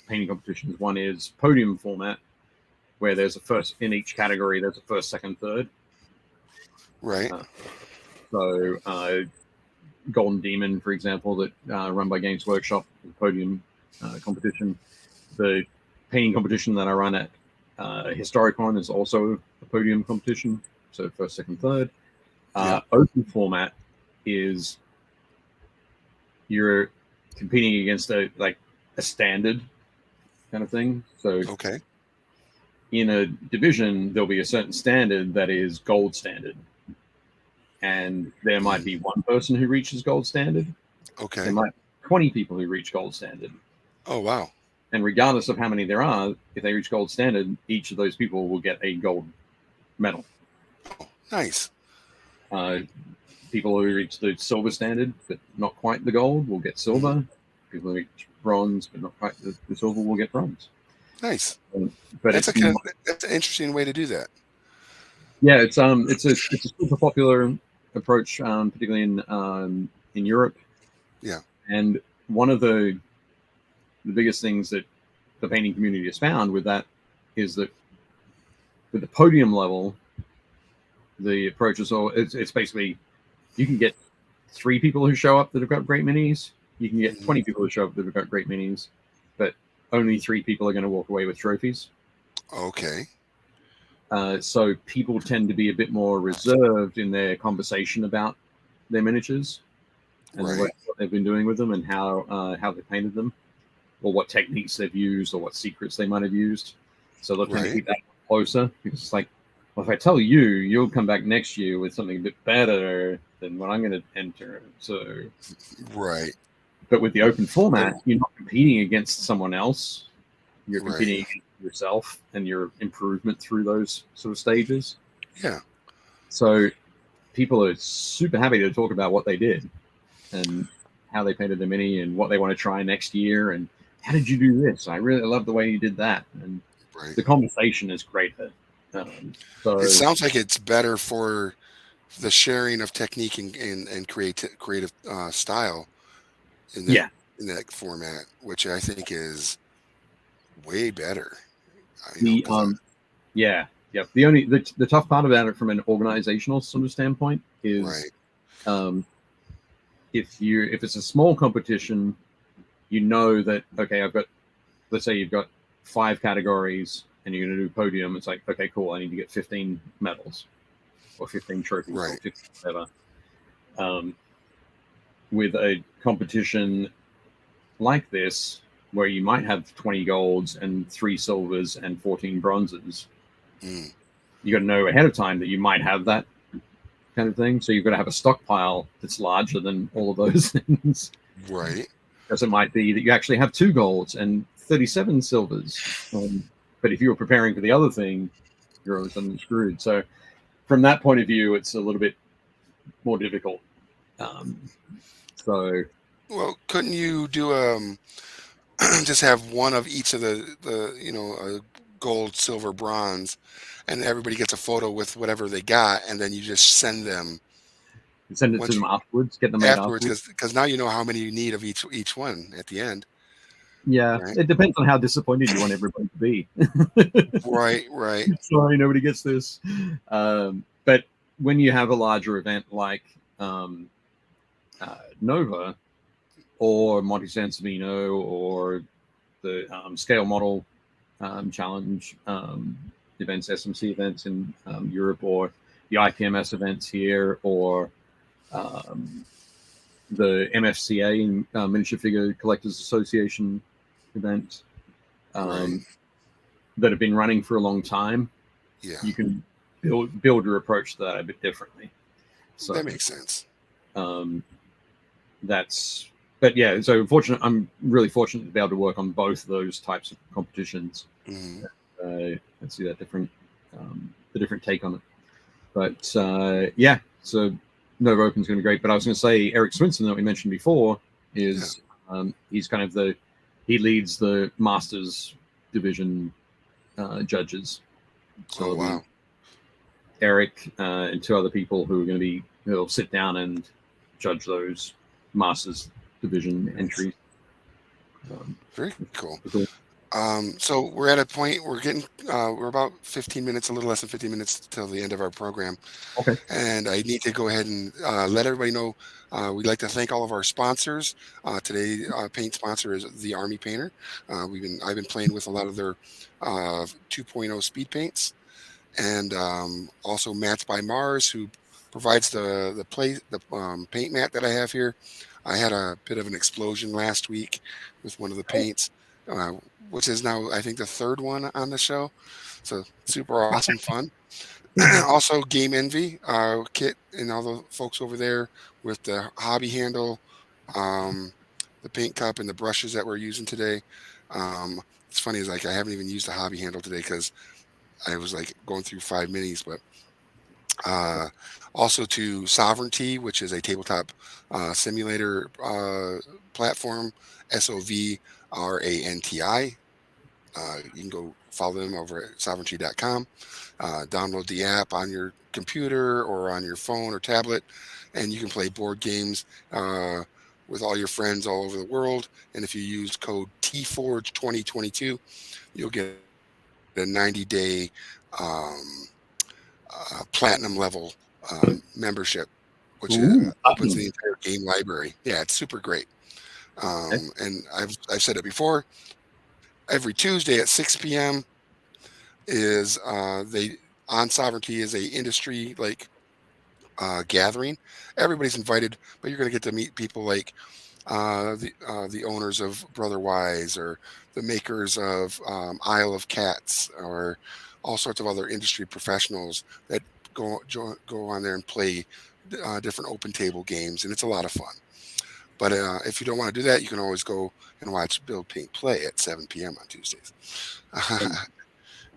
painting competitions. One is podium format, where there's a first in each category. There's a first, second, third. Right. Golden Demon, for example, that run by Games Workshop, the podium competition. The painting competition that I run at Historicon is also a podium competition. So first, second, third. Open format is you're competing against a standard kind of thing. So okay. In a division, there'll be a certain standard that is gold standard. And there might be one person who reaches gold standard. Okay. There might be 20 people who reach gold standard. Oh, wow. And regardless of how many there are, if they reach gold standard, each of those people will get a gold medal. Oh, nice. people who reach the silver standard, but not quite the gold, will get silver. People who reach bronze, but not quite the silver, will get bronze. Nice. But That's it's that's an interesting way to do that. yeah, it's a super popular approach, particularly in Europe. Yeah. And one of the biggest things that the painting community has found with that is that with the podium level, the approach is all it's basically you can get 3 people who show up that have got great minis. You can get 20 people who show up that have got great minis, but only 3 people are going to walk away with trophies. Okay. So people tend to be a bit more reserved in their conversation about their miniatures and what they've been doing with them and how they painted them, or what techniques they've used, or what secrets they might have used. So they'll tend to keep that closer, because it's like, well, if I tell you, you'll come back next year with something a bit better than what I'm going to enter. So but with the open format, you're not competing against someone else. You're competing against yourself and your improvement through those sort of stages. Yeah. So people are super happy to talk about what they did and how they painted the mini and what they want to try next year and how did you do this? I really love the way you did that. And the conversation is great. So it sounds like it's better for the sharing of technique and creative style in that format, which I think is way better. The tough part about it from an organizational sort of standpoint is if it's a small competition, you know that let's say you've got 5 categories and you're going to do podium. It's like, okay, cool, I need to get 15 medals or 15 trophies or 15 whatever. With a competition like this, where you might have 20 golds and 3 silvers and 14 bronzes, you got to know ahead of time that you might have that kind of thing. So you've got to have a stockpile that's larger than all of those things. Because it might be that you actually have 2 golds and 37 silvers. But if you were preparing for the other thing, you're always screwed. So from that point of view, it's a little bit more difficult. Well, couldn't you do just have one of each of the gold, silver, bronze, and everybody gets a photo with whatever they got, and then you just send them. Send it to them afterwards. Get them afterwards, because now you know how many you need of each one at the end. Yeah, it depends on how disappointed you want everybody to be. Right. Sorry, nobody gets this. But when you have a larger event like Nova or Monte San Sabino or the Scale Model Challenge events, SMC events in Europe, or the IPMS events here, or the MFCA, Miniature Figure Collectors Association event that have been running for a long time, you can build your approach to that a bit differently. So that makes sense. So I'm really fortunate to be able to work on both of those types of competitions and see that the different take on it. But so Nova Open's going to be great. But I was going to say Eric Swinson that we mentioned before is he's kind of he leads the Masters division judges. So Eric and 2 other people who'll sit down and judge those Masters division entries. Very cool. So we're at a point, we're about 15 minutes, a little less than 15 minutes till the end of our program. Okay. And I need to go ahead and let everybody know we'd like to thank all of our sponsors. Today, paint sponsor is The Army Painter. I've been playing with a lot of their 2.0 speed paints, and also Mats by Mars, who provides the paint mat that I have here. I had a bit of an explosion last week with one of the paints, which is now, I think, the 3rd one on the show. So super awesome fun. Also, Game Envy, Kit and all the folks over there with the hobby handle, the paint cup, and the brushes that we're using today. It's funny, I haven't even used the hobby handle today because I was going through 5 minis, but Also to Sovereignty, which is a tabletop simulator platform, SOVRANTI. You can go follow them over at sovereignty.com. Download the app on your computer or on your phone or tablet, and you can play board games with all your friends all over the world. And if you use code TForge2022, you'll get a 90-day platinum level membership, which Ooh, opens awesome. the entire game library. Yeah, it's super great. Okay. And I've said it before. Every Tuesday at 6 p.m. is they on Sovereignty is a industry like gathering. Everybody's invited, but you're going to get to meet people like the owners of Brother Wise or the makers of Isle of Cats or all sorts of other industry professionals that go on there and play different open table games, and it's a lot of fun. But if you don't want to do that, you can always go and watch Bill Pink play at 7 p.m. on Tuesdays.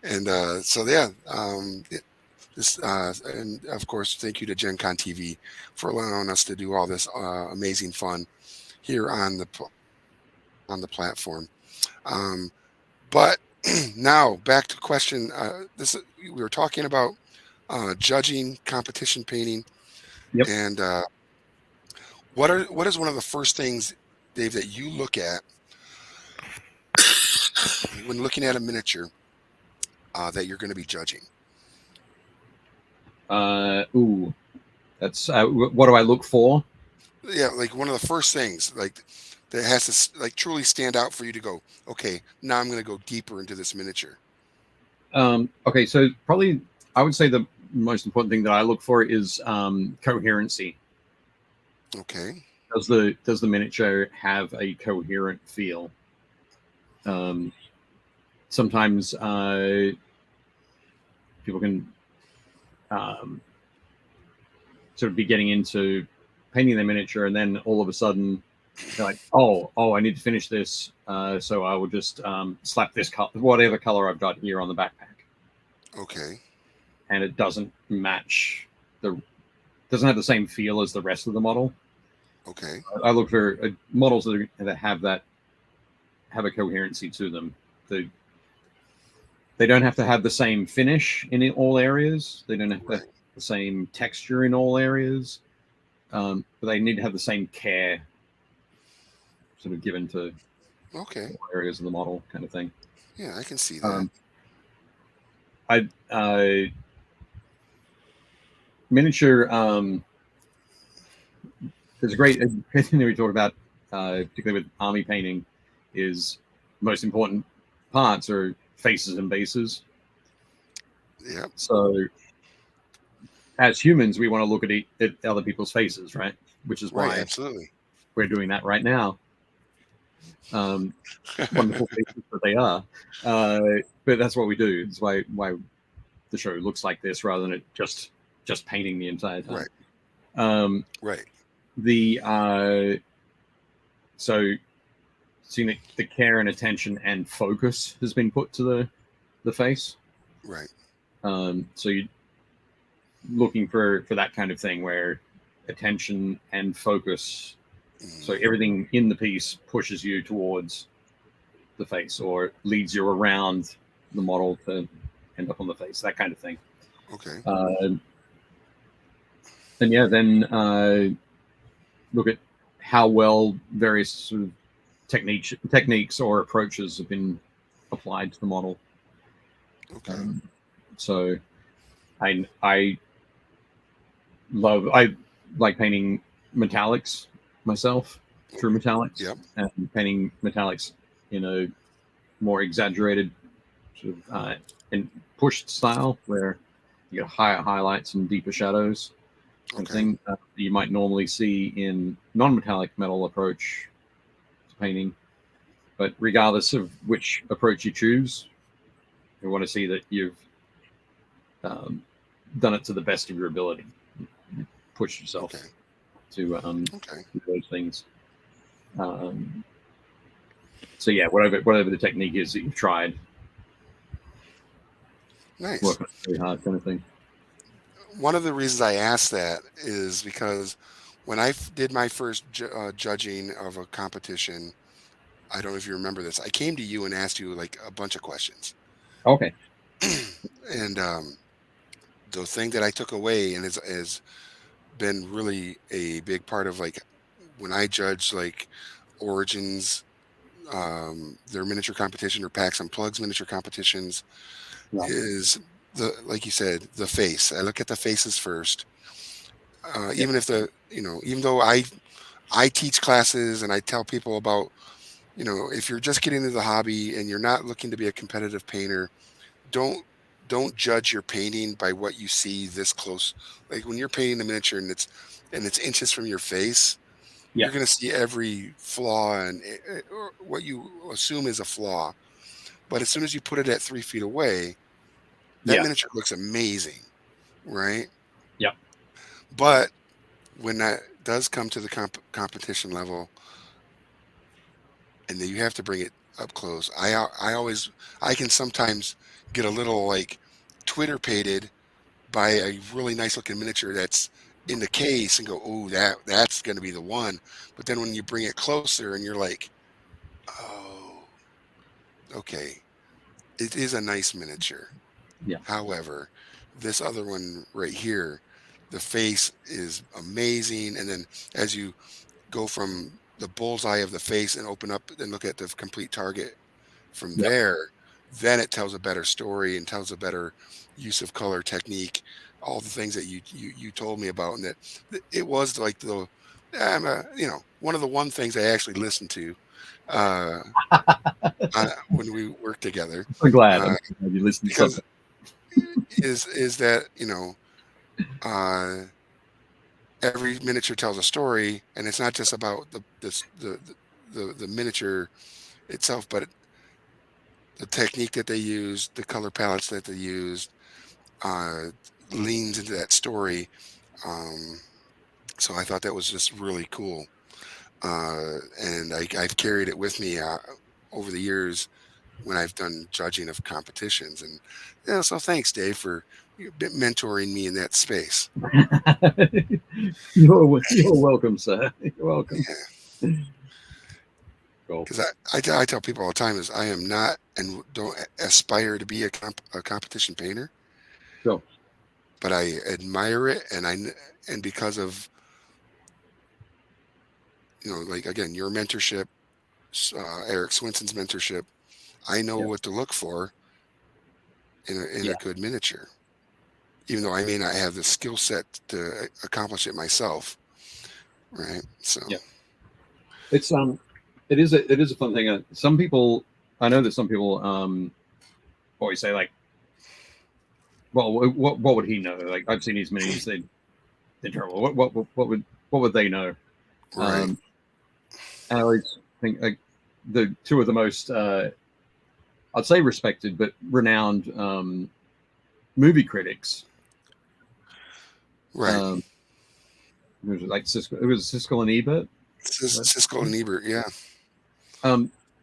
And so yeah, and of course, thank you to Gen Con TV for allowing us to do all this amazing fun here on the platform. Um, but now back to question. We were talking about judging competition painting, Yep. and what is one of the first things, Dave, that you look at when looking at a miniature that you're going to be judging? Ooh, that's what do I look for? Yeah, like one of the first things like that has to like truly stand out for you to go, okay, now I'm going to go deeper into this miniature. Okay, so probably I would say the most important thing that I look for is coherency. Okay. Does the miniature have a coherent feel? Sometimes people can sort of be getting into painting their miniature, and then all of a sudden they're like, oh, I need to finish this, so I will just slap this whatever color I've got here on the backpack. Okay. And it doesn't match doesn't have the same feel as the rest of the model. Okay. I look for models that have a coherency to them. They don't have to have the same finish in all areas. They don't have to have the same texture in all areas, but they need to have the same care sort of given to all areas of the model, kind of thing. Yeah, I can see that. Miniature. There's a great thing that we talk about, particularly with army painting, is most important parts are faces and bases. Yeah. So, as humans, we want to look at other people's faces, right? Which is why absolutely we're doing that right now. Wonderful faces that they are, but that's what we do. It's why the show looks like this rather than it just painting the entire time. Right. So seeing the care and attention and focus has been put to the face. Right. So you're looking for that kind of thing where attention and focus. So everything in the piece pushes you towards the face or leads you around the model to end up on the face, that kind of thing. Okay. And yeah, then look at how well various sort of techniques or approaches have been applied to the model. Okay. So I like painting metallics myself, true metallics. Yep. And painting metallics in a more exaggerated sort of and pushed style where you get higher highlights and deeper shadows. Kind of thing you might normally see in non-metallic metal approach to painting. But regardless of which approach you choose, you want to see that you've done it to the best of your ability. You push yourself to those things. So yeah, whatever the technique is that you've tried, nice, working really hard, kind of thing. one of the reasons I asked that is because when I did my first judging of a competition, I don't know if you remember this. I came to you and asked you like a bunch of questions, Okay. and the thing that I took away and has been really a big part of like when I judge like Origins, their miniature competition or Packs and Plugs miniature competitions Yeah. is the like you said the face. I look at the faces first. Yeah. Even if even though I teach classes and I tell people about, if you're just getting into the hobby and you're not looking to be a competitive painter, don't don't judge your painting by what you see this close. Like when you're painting a miniature and it's inches from your face, Yeah. you're going to see every flaw and or what you assume is a flaw. But as soon as you put it at 3 feet away, that Yeah. miniature looks amazing, right? Yeah. But when that does come to the competition level, and then you have to bring it up close. I always I can sometimes get a little like Twitter pated by a really nice looking miniature that's in the case and go, oh, that's going to be the one. But then when you bring it closer and you're like, oh, okay, it is a nice miniature. Yeah. However, this other one right here, the face is amazing. And then as you go from the bullseye of the face and open up and look at the complete target from Yeah. there, then it tells a better story and tells a better use of color technique, all the things that you told me about, and that it was like one of the one things I actually listened to uh, when we worked together, I'm glad. uh, I'm glad you listened to because something. is that uh, every miniature tells a story, and it's not just about the miniature itself, but the technique that they used, the color palettes that they used, uh, leans into that story. Um, so I thought that was just really cool, and I've carried it with me over the years when I've done judging of competitions. And so thanks, Dave, for mentoring me in that space. You're welcome, sir. You're welcome. Cool. Because I tell people all the time is I am not and don't aspire to be a competition painter, Cool. but I admire it, and because of like again your mentorship, Eric Swinson's mentorship, I know Yeah. what to look for in Yeah. a good miniature, even though I may not have the skill set to accomplish it myself. Right. So, Yeah. It's it is a fun thing. Some people, I know that some people always say like, well, what would he know? Like I've seen his minis, they're terrible. What would they know? right. Um, and I always think like the two of the most I'd say respected but renowned movie critics. Right. Um, it was like Siskel, it was Siskel and Ebert. Right? Siskel and Ebert. Yeah.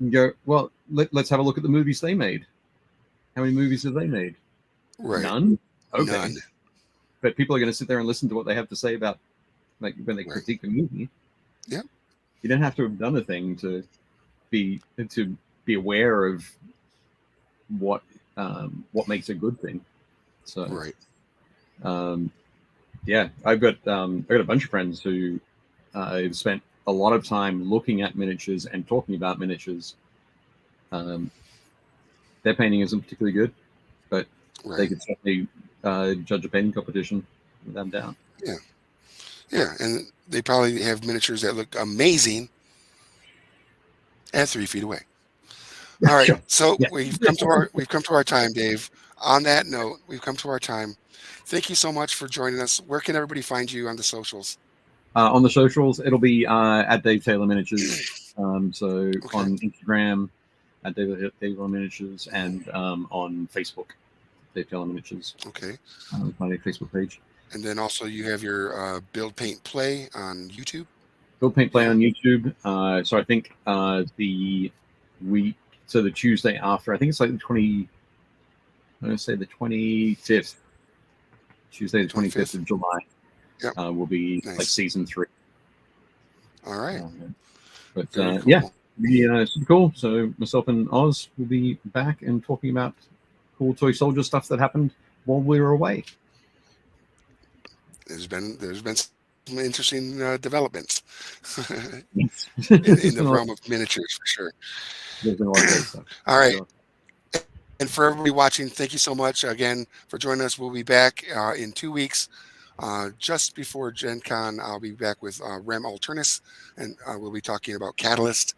You go, well, let's have a look at the movies they made. How many movies have they made? Right. None. Okay, None. but people are going to sit there and listen to what they have to say about like when they Right. critique the movie. Yep. You don't have to have done a thing to be aware of what makes a good thing. So Right. um, yeah, I've got a bunch of friends who have spent a lot of time looking at miniatures and talking about miniatures. Their painting isn't particularly good, but they Right. could certainly judge a painting competition without a doubt. Yeah. Yeah. And they probably have miniatures that look amazing at 3 feet away. All right. Sure. So Yeah. we've come to our time, Dave. On that note, we've come to our time. Thank you so much for joining us. Where can everybody find you on the socials? On the socials, it'll be at Dave Taylor Miniatures. So Okay. on Instagram at Dave Taylor Miniatures and on Facebook, Dave Taylor Miniatures. Okay. My Facebook page. And then also you have your Build Paint Play on YouTube. Build Paint Play on YouTube. So I think the Tuesday after, I think it's like I'm going to say the 25th Tuesday the 25th of July. Yep. Will be Nice. like season 3. All right. But Very yeah, cool. super cool. So myself and Oz will be back and talking about cool toy soldier stuff that happened while we were away. There's been some interesting developments in in the realm of miniatures for sure. There's been a lot of great stuff. All right. And for everybody watching, thank you so much again for joining us. We'll be back in 2 weeks. Just before Gen Con, I'll be back with Rem Alternus, and we'll be talking about Catalyst,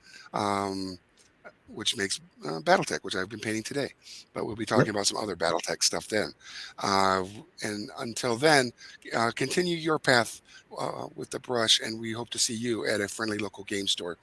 which makes Battletech, which I've been painting today. But we'll be talking about some other Battletech stuff then. And until then, continue your path with the brush, and we hope to see you at a friendly local game store